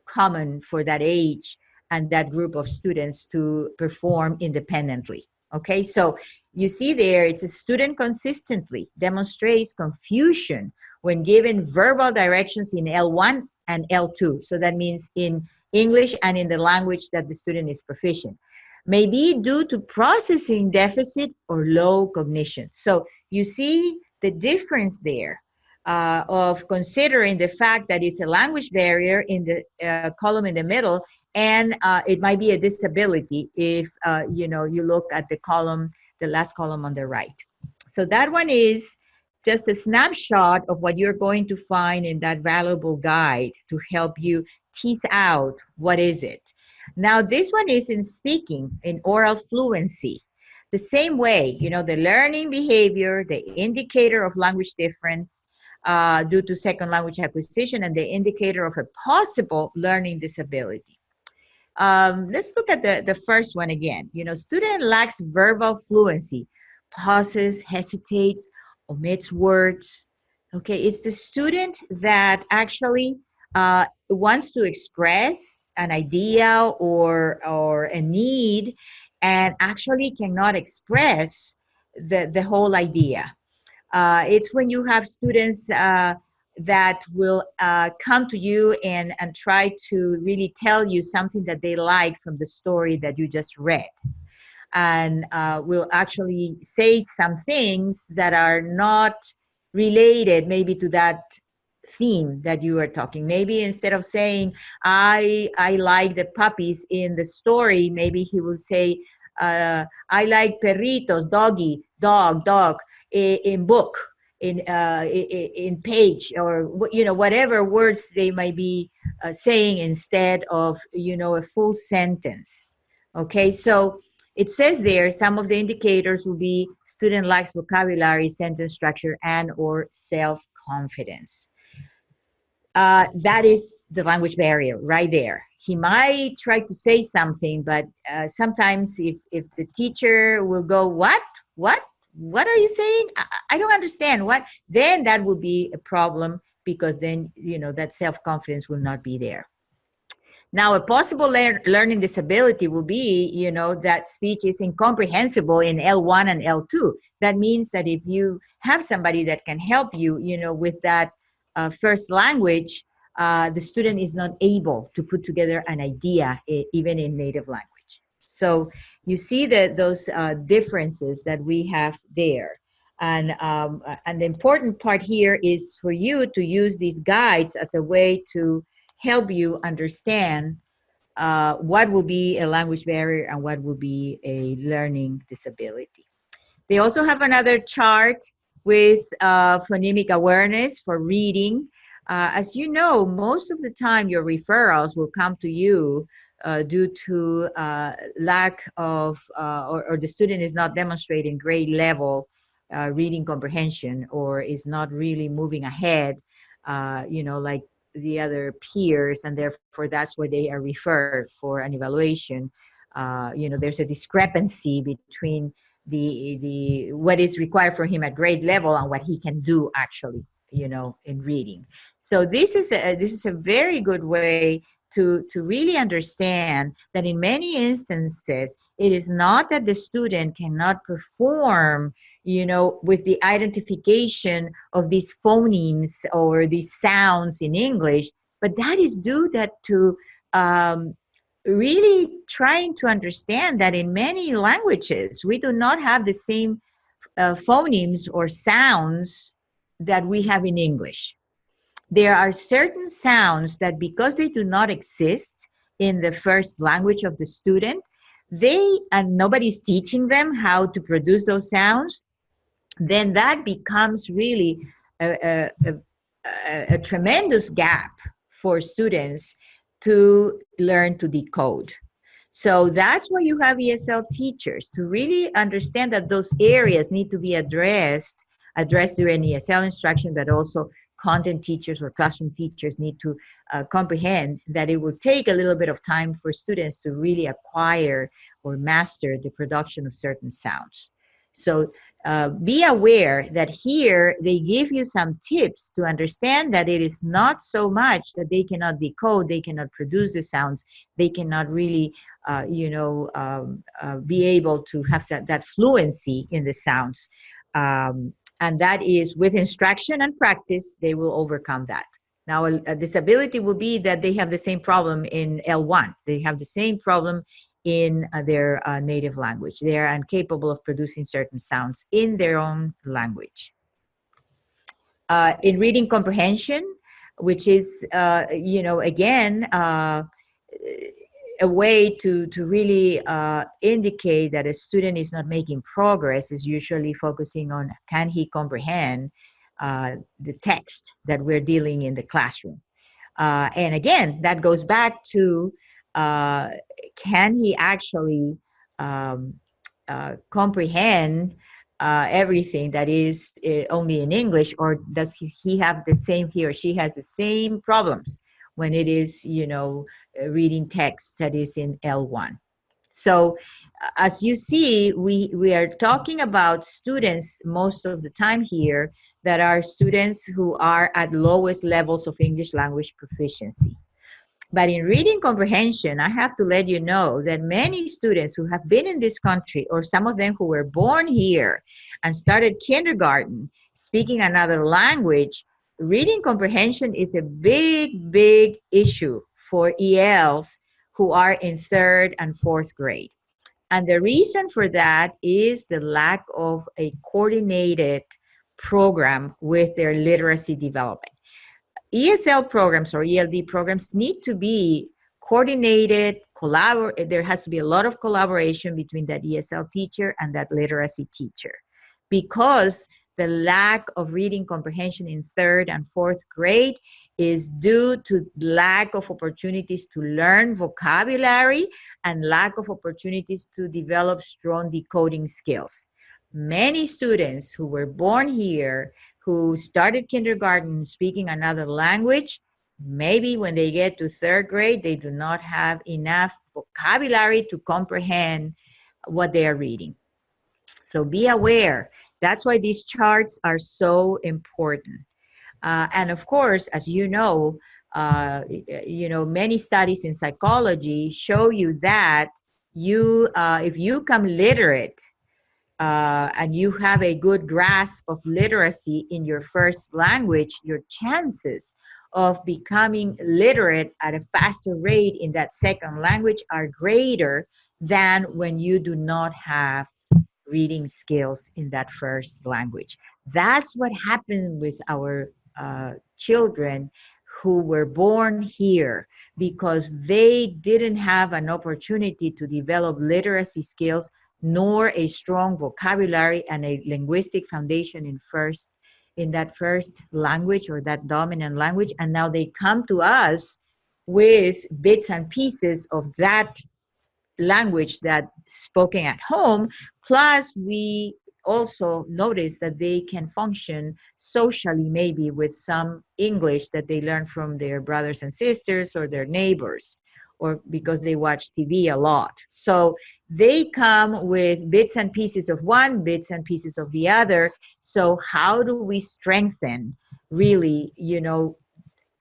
common for that age and that group of students to perform independently. Okay, so you see there, it's a student consistently demonstrates confusion when given verbal directions in L1 and L2. So that means in English and in the language that the student is proficient. Maybe due to processing deficit or low cognition. So you see the difference there of considering the fact that it's a language barrier in the column in the middle, and it might be a disability if you look at the column, the last column on the right. So that one is just a snapshot of what you're going to find in that valuable guide to help you tease out what is it. Now, this one is in speaking, in oral fluency. the same way, the learning behavior, the indicator of language difference due to second language acquisition, and the indicator of a possible learning disability. Let's look at the first one again. Student lacks verbal fluency, pauses, hesitates, omits words. Okay, it's the student that actually wants to express an idea or a need and actually cannot express the whole idea. It's when you have students that will come to you and try to really tell you something that they like from the story that you just read, and will actually say some things that are not related maybe to that theme that you are talking. Maybe instead of saying I like the puppies in the story, maybe he will say I like perritos, doggy, dog in book, in page, or whatever words they might be saying instead of a full sentence. Okay, so it says there some of the indicators will be student lacks vocabulary, sentence structure, and or self-confidence. That is the language barrier right there. He might try to say something, but sometimes if the teacher will go, what are you saying? I don't understand. What? Then that would be a problem, because then, that self-confidence will not be there. Now, a possible learning disability will be, that speech is incomprehensible in L1 and L2. That means that if you have somebody that can help you, with that first language, the student is not able to put together an idea, even in native language. So you see that those differences that we have there. And the important part here is for you to use these guides as a way to help you understand what will be a language barrier and what will be a learning disability. They also have another chart with phonemic awareness for reading. As you know, most of the time your referrals will come to you due to lack of, or the student is not demonstrating grade level reading comprehension, or is not really moving ahead, like the other peers, and therefore that's why they are referred for an evaluation. There's a discrepancy between the what is required for him at grade level and what he can do actually, in reading. So this is a very good way to really understand that in many instances, it is not that the student cannot perform, with the identification of these phonemes or these sounds in English, but that is due to really trying to understand that in many languages, we do not have the same phonemes or sounds that we have in English. There are certain sounds that, because they do not exist in the first language of the student, and nobody's teaching them how to produce those sounds, then that becomes really a tremendous gap for students to learn to decode. So that's why you have ESL teachers, to really understand that those areas need to be addressed during ESL instruction, but also content teachers or classroom teachers need to comprehend that it will take a little bit of time for students to really acquire or master the production of certain sounds. So be aware that here they give you some tips to understand that it is not so much that they cannot decode, they cannot produce the sounds, they cannot really, be able to have that fluency in the sounds. And that is with instruction and practice, they will overcome that. Now, a disability will be that they have the same problem in L1. They have the same problem in their native language. They are incapable of producing certain sounds in their own language. In reading comprehension, which is, again, a way to really indicate that a student is not making progress, is usually focusing on, can he comprehend the text that we're dealing in the classroom? And again, that goes back to, can he actually comprehend everything that is only in English, or does he have the same, he or she has the same problems when it is, you know, reading text that is in L1. So as you see, we are talking about students most of the time here that are students who are at lowest levels of English language proficiency. But in reading comprehension, I have to let you know that many students who have been in this country, or some of them who were born here and started kindergarten speaking another language, reading comprehension is a big, big issue for ELs who are in 3rd and 4th grade. And the reason for that is the lack of a coordinated program with their literacy development. ESL programs or ELD programs need to be coordinated, there has to be a lot of collaboration between that ESL teacher and that literacy teacher, because the lack of reading comprehension in 3rd and 4th grade is due to lack of opportunities to learn vocabulary and lack of opportunities to develop strong decoding skills. Many students who were born here, who started kindergarten speaking another language, maybe when they get to 3rd grade, they do not have enough vocabulary to comprehend what they are reading. So be aware. That's why these charts are so important. And of course, as you know, many studies in psychology show you that if you come literate, and you have a good grasp of literacy in your first language, your chances of becoming literate at a faster rate in that second language are greater than when you do not have reading skills in that first language. That's what happened with our children who were born here, because they didn't have an opportunity to develop literacy skills nor a strong vocabulary and a linguistic foundation in that first language or that dominant language. And now they come to us with bits and pieces of that language that's spoken at home. Plus, we also notice that they can function socially, maybe with some English that they learn from their brothers and sisters or their neighbors, or because they watch TV a lot. So they come with bits and pieces of one, bits and pieces of the other. So how do we strengthen really,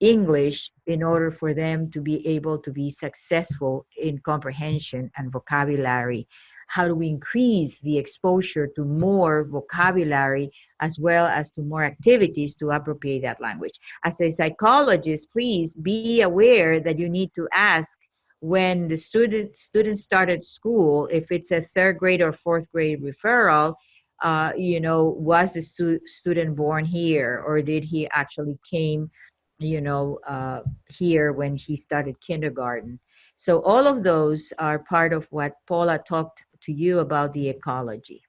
English in order for them to be able to be successful in comprehension and vocabulary? How do we increase the exposure to more vocabulary as well as to more activities to appropriate that language? As a psychologist, please be aware that you need to ask when the student started school, if it's a 3rd grade or 4th grade referral, was the student born here, or did he actually came here when he started kindergarten? So all of those are part of what Paula talked to you about the ecology.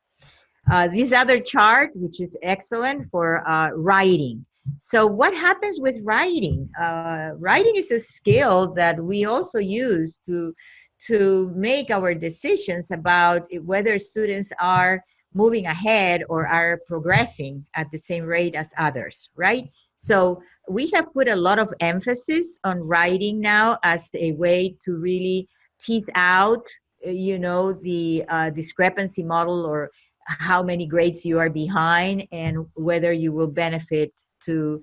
This other chart, which is excellent for writing. So what happens with writing? Writing is a skill that we also use to make our decisions about whether students are moving ahead or are progressing at the same rate as others, right? So we have put a lot of emphasis on writing now as a way to really tease out, the discrepancy model, or how many grades you are behind and whether you will benefit to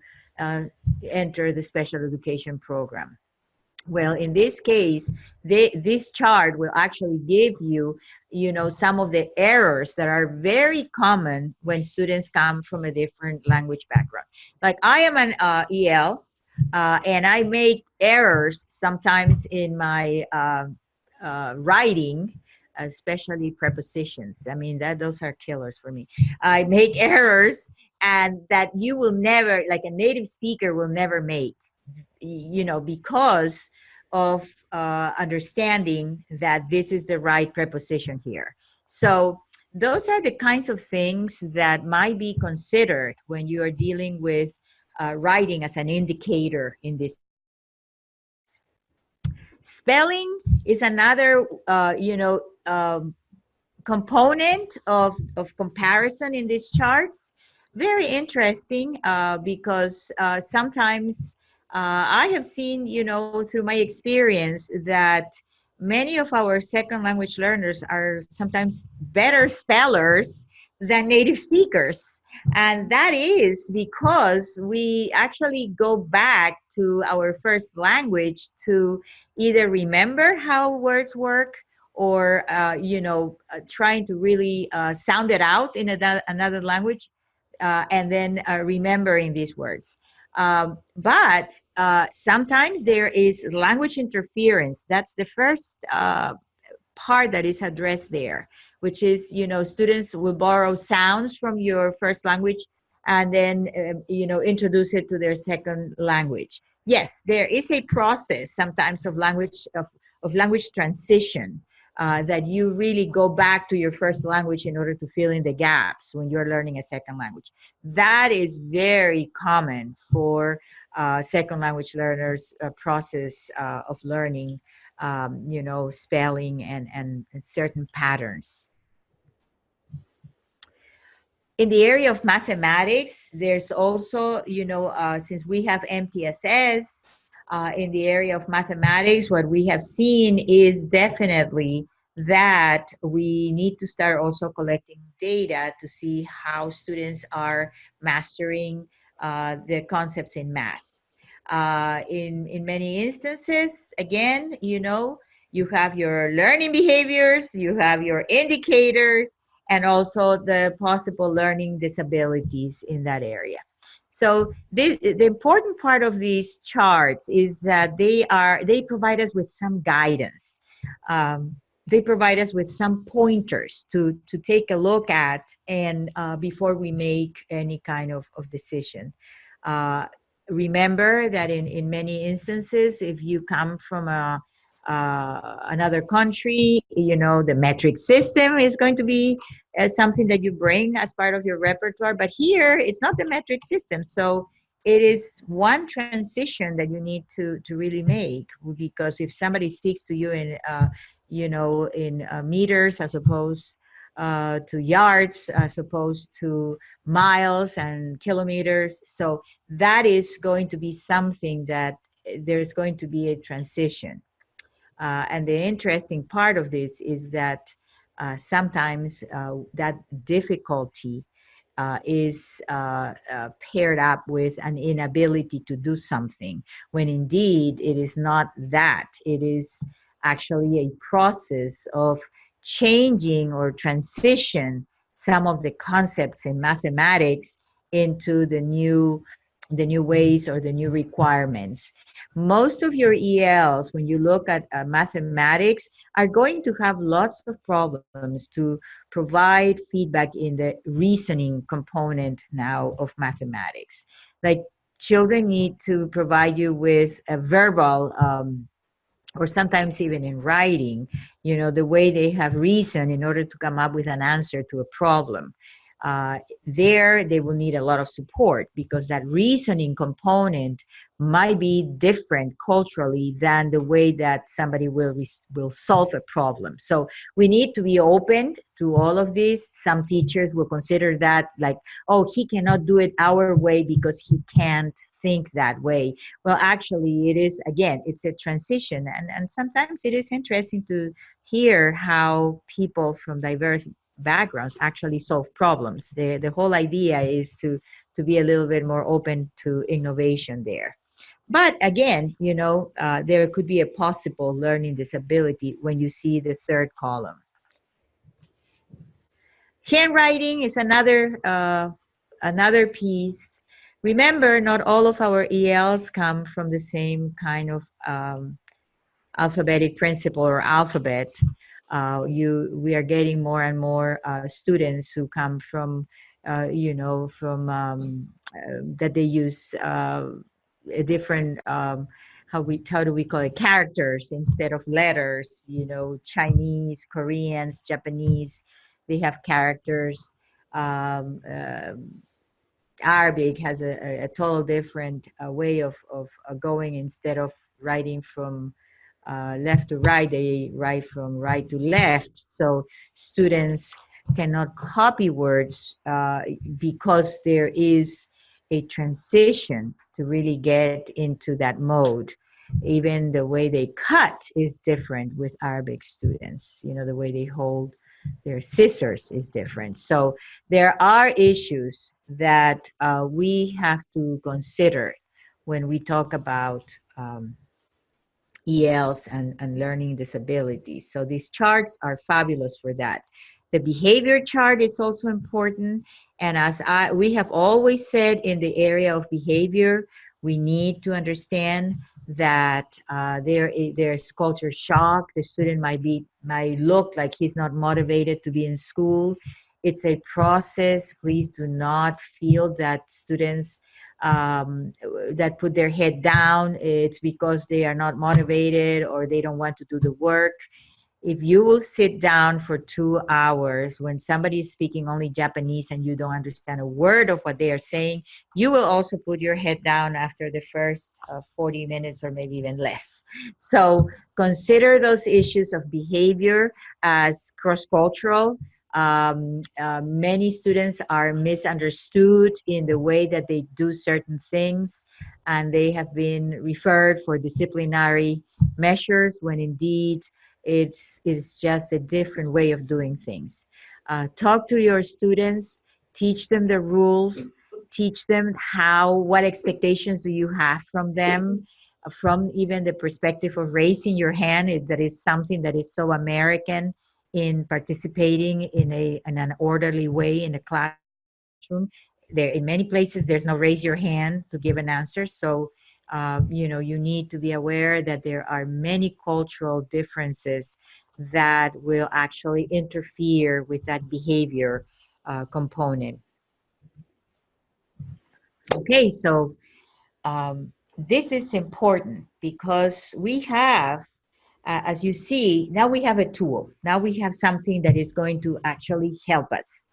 enter the special education program. Well, in this case, this chart will actually give you, some of the errors that are very common when students come from a different language background. Like I am an EL, and I make errors sometimes in my writing, especially prepositions. I mean, those are killers for me. I make errors, and that you will never, like a native speaker will never make, because of understanding that this is the right preposition here. So those are the kinds of things that might be considered when you are dealing with writing as an indicator in this. Spelling is another, component of comparison in these charts. Very interesting because sometimes I have seen, you know, through my experience that many of our second language learners are sometimes better spellers than native speakers. And that is because we actually go back to our first language to either remember how words work or, you know, trying to really sound it out in another language and then remembering these words. But sometimes there is language interference. That's the first part that is addressed there, which is, you know, students will borrow sounds from your first language and then, you know, introduce it to their second language. Yes, there is a process sometimes of language transition that you really go back to your first language in order to fill in the gaps when you're learning a second language. That is very common for second language learners' process of learning, you know, spelling and certain patterns. In the area of mathematics, there's also, you know, since we have MTSS, in the area of mathematics, what we have seen is definitely that we need to start also collecting data to see how students are mastering the concepts in math. In many instances, again, you know, you have your learning behaviors, you have your indicators, and also the possible learning disabilities in that area. So the important part of these charts is that they provide us with some guidance. They provide us with some pointers to take a look at and before we make any kind of decision. Remember that in many instances, if you come from another country, you know, the metric system is going to be something that you bring as part of your repertoire. But here, it's not the metric system. So it is one transition that you need to really make, because if somebody speaks to you in, you know, in meters as opposed to yards, as opposed to miles and kilometers. So that is going to be something that there's going to be a transition. And the interesting part of this is that sometimes that difficulty is paired up with an inability to do something, when indeed it is not that. It is actually a process of changing or transition some of the concepts in mathematics into the new ways or the new requirements. Most of your ELs, when you look at mathematics, are going to have lots of problems to provide feedback in the reasoning component now of mathematics. Like, children need to provide you with a verbal or sometimes even in writing, you know, the way they have reasoned in order to come up with an answer to a problem. There they will need a lot of support, because that reasoning component might be different culturally than the way that somebody will solve a problem. So we need to be open to all of this. Some teachers will consider that like, oh, he cannot do it our way because he can't think that way. Well, actually, it is, again, it's a transition. And sometimes it is interesting to hear how people from diverse backgrounds actually solve problems. The whole idea is to be a little bit more open to innovation there. But again, you know, there could be a possible learning disability when you see the third column. Handwriting is another piece. Remember, not all of our ELs come from the same kind of alphabetic principle or alphabet. We are getting more and more students who come from, you know, from that they use a different, how do we call it, characters instead of letters. You know, Chinese, Koreans, Japanese, they have characters. Arabic has a total different way of going. Instead of writing from left to right, they write from right to left. So students cannot copy words because there is a transition to really get into that mode. Even the way they cut is different with Arabic students. You know, the way they hold their scissors is different. So there are issues that we have to consider when we talk about ELs and learning disabilities. So these charts are fabulous for that. The behavior chart is also important. And as we have always said in the area of behavior, we need to understand that there's culture shock. The student might look like he's not motivated to be in school. It's a process. Please do not feel that students that put their head down, it's because they are not motivated or they don't want to do the work. If you will sit down for 2 hours when somebody is speaking only Japanese and you don't understand a word of what they are saying, you will also put your head down after the first 40 minutes or maybe even less. So consider those issues of behavior as cross-cultural. Many students are misunderstood in the way that they do certain things, and they have been referred for disciplinary measures when indeed it's just a different way of doing things. Talk to your students, teach them the rules, teach them what expectations do you have from them, from even the perspective of raising your hand. That is something that is so American in participating in an orderly way in a classroom. There, in many places, there's no raise your hand to give an answer. So, you know, you need to be aware that there are many cultural differences that will actually interfere with that behavior component. Okay, so this is important because we have, as you see, now we have a tool. Now we have something that is going to actually help us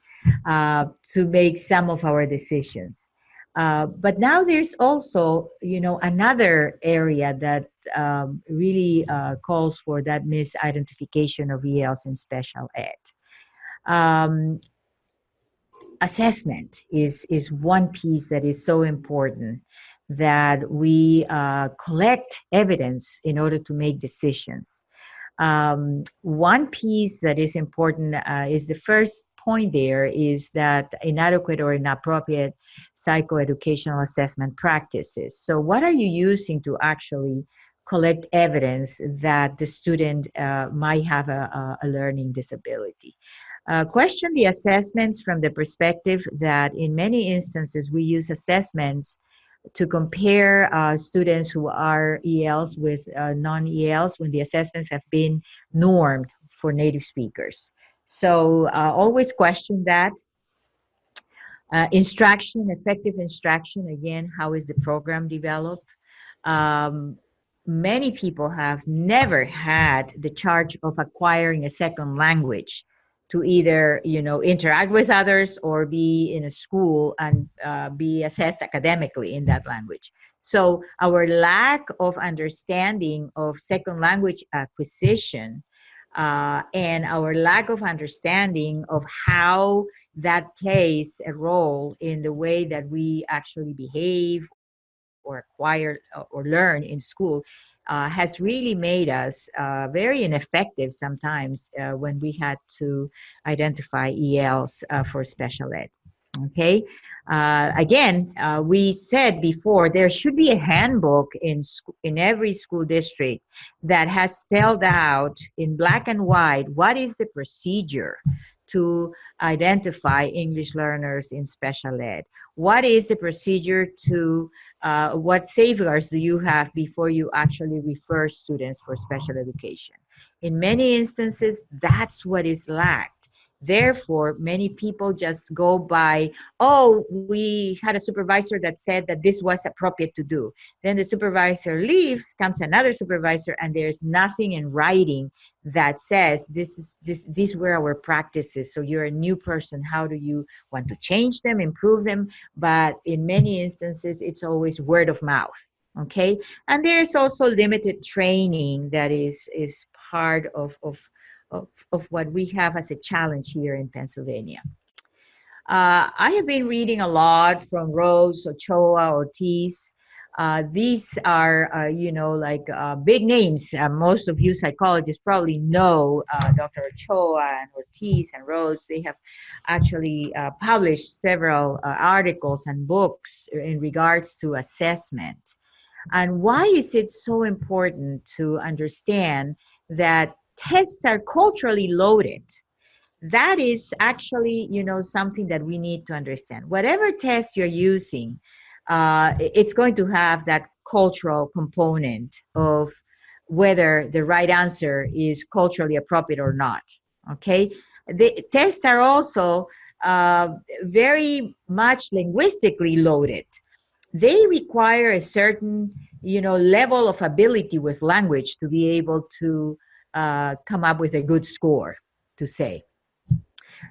to make some of our decisions. But now there's also, you know, another area that really calls for that misidentification of ELs in special ed. Assessment is one piece that is so important, that we collect evidence in order to make decisions. One piece that is important is the first point there is that inadequate or inappropriate psychoeducational assessment practices. So what are you using to actually collect evidence that the student might have a learning disability? Question the assessments from the perspective that in many instances we use assessments to compare students who are ELs with non-ELs when the assessments have been normed for native speakers. So always question that. Instruction, effective instruction, again, how is the program developed? Many people have never had the charge of acquiring a second language to either, you know, interact with others or be in a school and be assessed academically in that language. So our lack of understanding of second language acquisition and our lack of understanding of how that plays a role in the way that we actually behave or acquire or learn in school has really made us very ineffective sometimes when we had to identify ELs for special ed. Okay. Again, we said before there should be a handbook in every school district that has spelled out in black and white what is the procedure to identify English learners in special ed. What is the procedure to what safeguards do you have before you actually refer students for special education? In many instances, that's what is lacked. Therefore, many people just go by, oh, we had a supervisor that said that this was appropriate to do. Then the supervisor leaves, comes another supervisor, and there's nothing in writing that says these were our practices. So you're a new person. How do you want to change them, improve them? But in many instances, it's always word of mouth. Okay, and there's also limited training that is part of what we have as a challenge here in Pennsylvania. I have been reading a lot from Rose, Ochoa, Ortiz. These are, you know, like big names. Most of you psychologists probably know Dr. Ochoa and Ortiz and Rose. They have actually published several articles and books in regards to assessment. And why is it so important to understand that tests are culturally loaded? That is actually, you know, something that we need to understand. Whatever test you're using, it's going to have that cultural component of whether the right answer is culturally appropriate or not. Okay, the tests are also very much linguistically loaded. They require a certain, you know, level of ability with language to be able to come up with a good score, to say.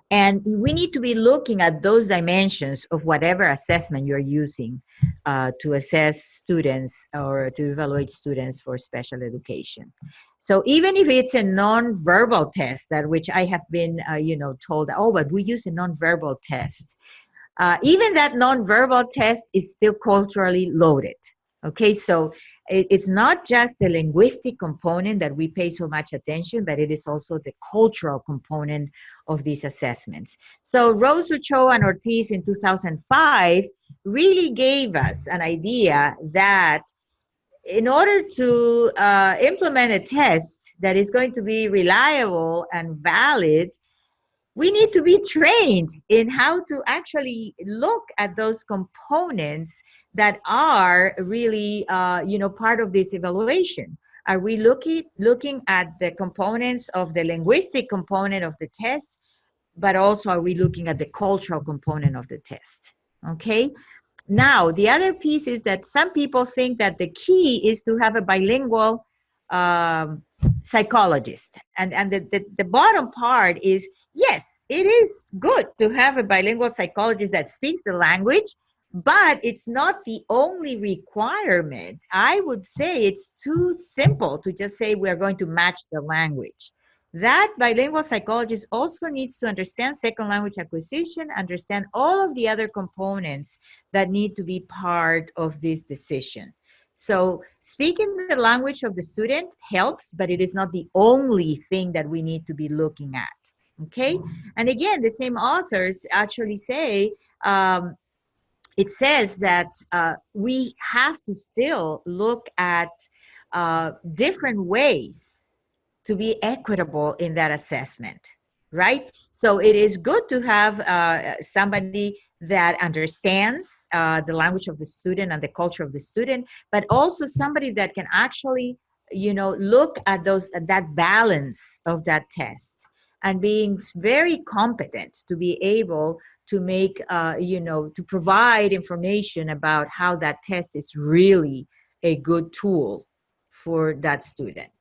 And we need to be looking at those dimensions of whatever assessment you're using to assess students or to evaluate students for special education. So even if it's a non-verbal test, that which I have been, you know, told, oh, but we use a non-verbal test. Even that non-verbal test is still culturally loaded. Okay, so it's not just the linguistic component that we pay so much attention, but it is also the cultural component of these assessments. So Rose, Ochoa, and Ortiz in 2005 really gave us an idea that in order to implement a test that is going to be reliable and valid, we need to be trained in how to actually look at those components that are really, you know, part of this evaluation. Are we looking at the components of the linguistic component of the test, but also are we looking at the cultural component of the test? Okay. Now, the other piece is that some people think that the key is to have a bilingual psychologist. And the bottom part is, yes, it is good to have a bilingual psychologist that speaks the language, but it's not the only requirement. I would say it's too simple to just say we're going to match the language. That bilingual psychologist also needs to understand second language acquisition, understand all of the other components that need to be part of this decision. So speaking the language of the student helps, but it is not the only thing that we need to be looking at. Okay, and again, the same authors actually say, it says that we have to still look at different ways to be equitable in that assessment, right? So it is good to have somebody that understands the language of the student and the culture of the student, but also somebody that can actually, you know, look at that balance of that test and being very competent to be able to make, you know, to provide information about how that test is really a good tool for that student.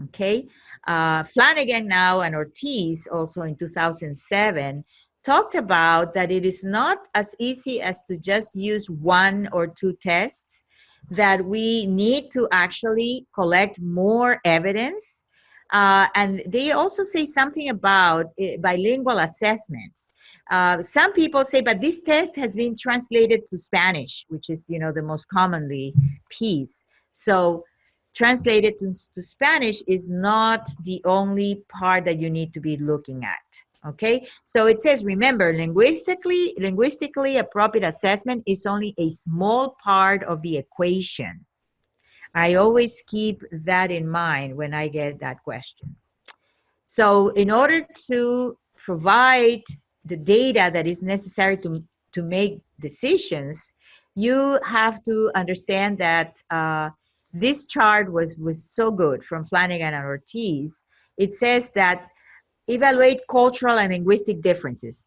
Okay, Flanagan now and Ortiz also in 2007 talked about that it is not as easy as to just use one or two tests, that we need to actually collect more evidence. And they also say something about bilingual assessments. Some people say, but this test has been translated to Spanish, which is, you know, the most commonly piece. So translated to Spanish is not the only part that you need to be looking at. Okay, so it says, remember, linguistically appropriate assessment is only a small part of the equation. I always keep that in mind when I get that question. So in order to provide the data that is necessary to make decisions, you have to understand that this chart was so good from Flanagan and Ortiz. It says that evaluate cultural and linguistic differences.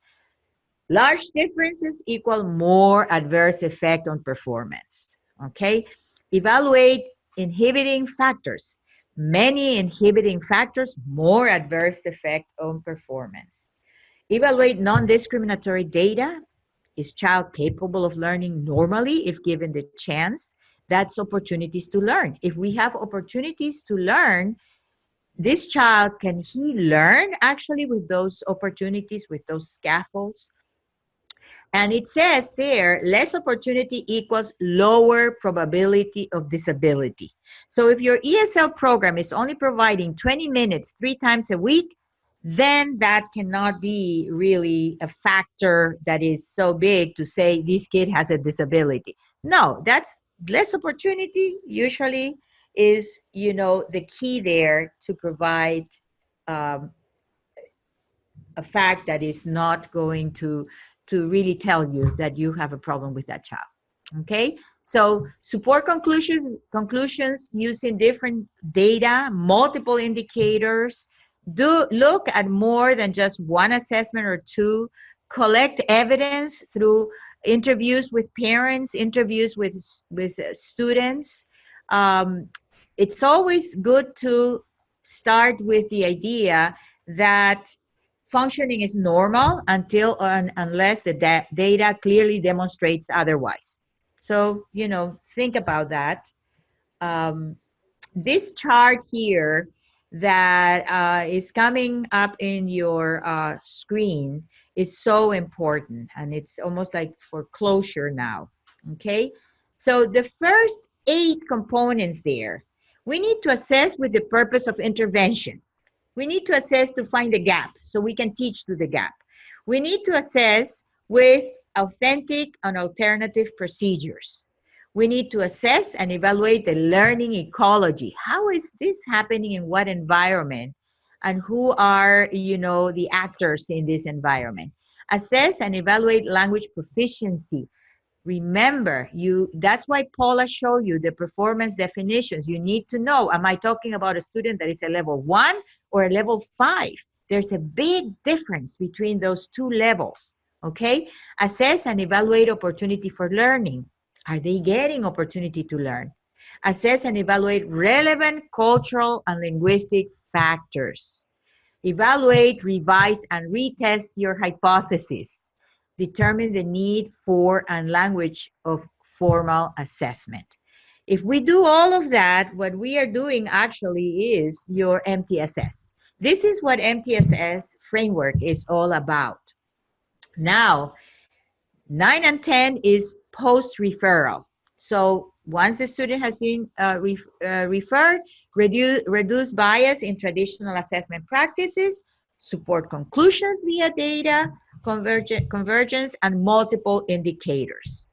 Large differences equal more adverse effect on performance. Okay, evaluate inhibiting factors. Many inhibiting factors, more adverse effect on performance. Evaluate non-discriminatory data. Is child capable of learning normally if given the chance? That's opportunities to learn. If we have opportunities to learn, this child, can he learn actually with those opportunities, with those scaffolds? And it says there, less opportunity equals lower probability of disability. So if your ESL program is only providing 20 minutes 3 times a week, then that cannot be really a factor that is so big to say this kid has a disability. No, that's less opportunity usually is, you know, the key there to provide a fact that is not going to really tell you that you have a problem with that child. Okay, so support conclusions using different data, multiple indicators. Do look at more than just one assessment or two. Collect evidence through interviews with parents, interviews with students. It's always good to start with the idea that functioning is normal unless the data clearly demonstrates otherwise. So, you know, think about that. This chart here that is coming up in your screen is so important, and it's almost like for closure now, okay? So the first 8 components there, we need to assess with the purpose of intervention. We need to assess to find the gap so we can teach to the gap. We need to assess with authentic and alternative procedures. We need to assess and evaluate the learning ecology. How is this happening in what environment? And who are, you know, the actors in this environment? Assess and evaluate language proficiency. Remember, that's why Paula showed you the performance definitions. You need to know, am I talking about a student that is a level 1 or a level 5? There's a big difference between those 2 levels, okay? Assess and evaluate opportunity for learning. Are they getting opportunity to learn? Assess and evaluate relevant cultural and linguistic factors. Evaluate, revise, and retest your hypothesis. Determine the need for and language of formal assessment. If we do all of that, what we are doing actually is your MTSS. This is what MTSS framework is all about. Now, 9 and 10 is post-referral. So once the student has been referred, reduce bias in traditional assessment practices, support conclusions via data, convergence, and multiple indicators.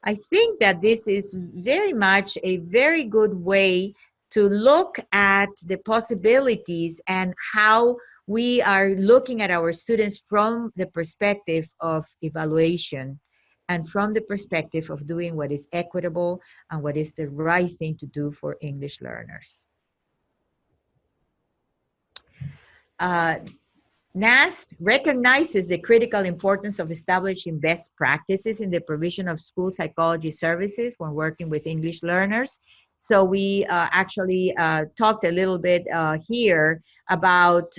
I think that this is very much a very good way to look at the possibilities and how we are looking at our students from the perspective of evaluation and from the perspective of doing what is equitable and what is the right thing to do for English learners. NASP recognizes the critical importance of establishing best practices in the provision of school psychology services when working with English learners. So we actually talked a little bit here about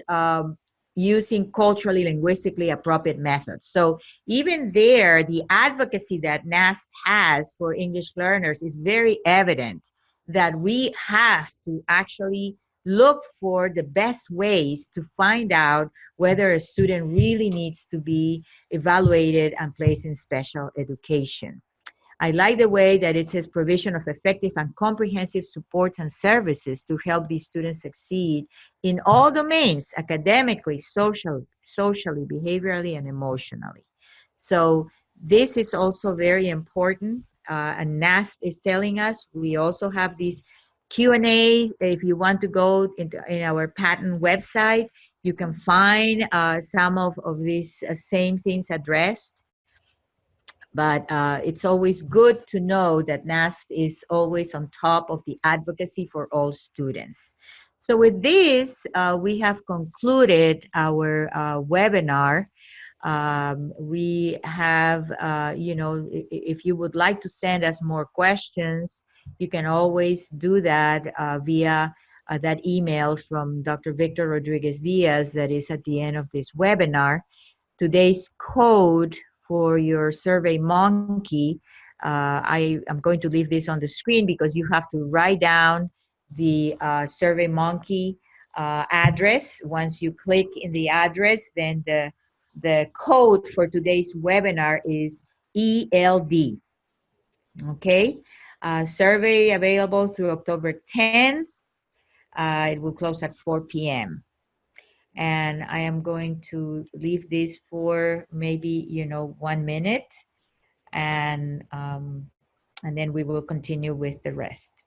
using culturally linguistically appropriate methods. So even there, the advocacy that NASP has for English learners is very evident, that we have to actually look for the best ways to find out whether a student really needs to be evaluated and placed in special education. I like the way that it says provision of effective and comprehensive supports and services to help these students succeed in all domains, academically, socially, behaviorally, and emotionally. So this is also very important. And NASP is telling us we also have these Q&A. If you want to go in our patent website, you can find some of these same things addressed. But it's always good to know that NASP is always on top of the advocacy for all students. So with this, we have concluded our webinar. We have, you know, if you would like to send us more questions, you can always do that via that email from Dr. Victor Rodriguez Diaz that is at the end of this webinar. Today's code for your Survey Monkey I am going to leave this on the screen because you have to write down the SurveyMonkey address. Once you click in the address, then the code for today's webinar is ELD. Okay, survey available through October 10th. It will close at 4 p.m. And I am going to leave this for maybe 1 minute, and then we will continue with the rest.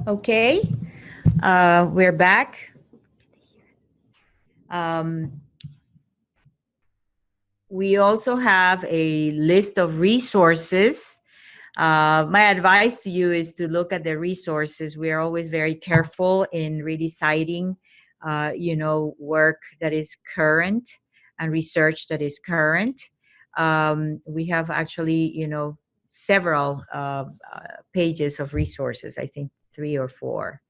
Okay, we're back. We also have a list of resources. My advice to you is to look at the resources. We are always very careful in really citing, work that is current and research that is current. We have actually, several pages of resources, I think 3 or 4.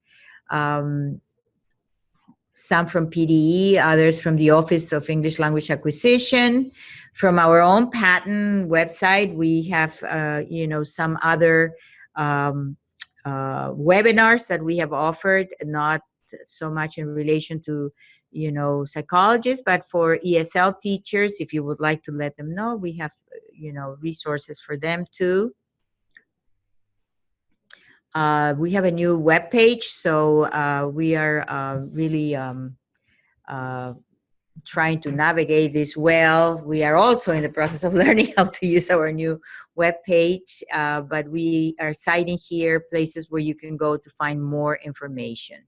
Some from PDE, others from the Office of English Language Acquisition. From our own patent website, we have, some other webinars that we have offered, not so much in relation to, psychologists, but for ESL teachers, if you would like to let them know, we have, resources for them too. We have a new web page, so we are really trying to navigate this well. We are also in the process of learning how to use our new web page, but we are citing here places where you can go to find more information.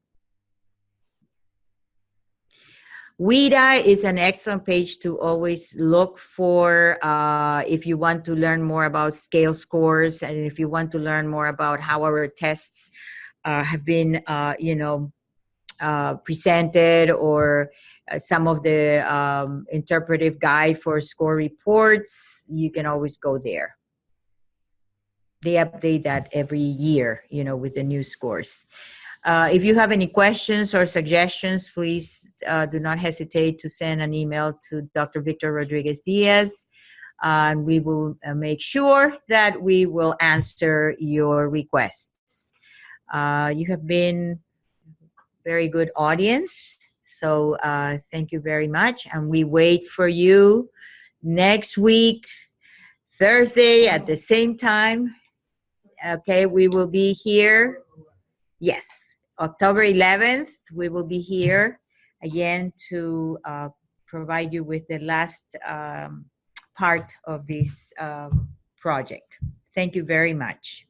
WIDA is an excellent page to always look for if you want to learn more about scale scores, and if you want to learn more about how our tests have been, presented, or some of the interpretive guide for score reports. You can always go there. They update that every year, with the new scores. If you have any questions or suggestions, please do not hesitate to send an email to Dr. Victor Rodriguez Diaz, and we will make sure that we will answer your requests. You have been very good audience, so thank you very much, and we wait for you next week, Thursday at the same time. Okay, we will be here. Yes, October 11th, we will be here again to provide you with the last part of this project. Thank you very much.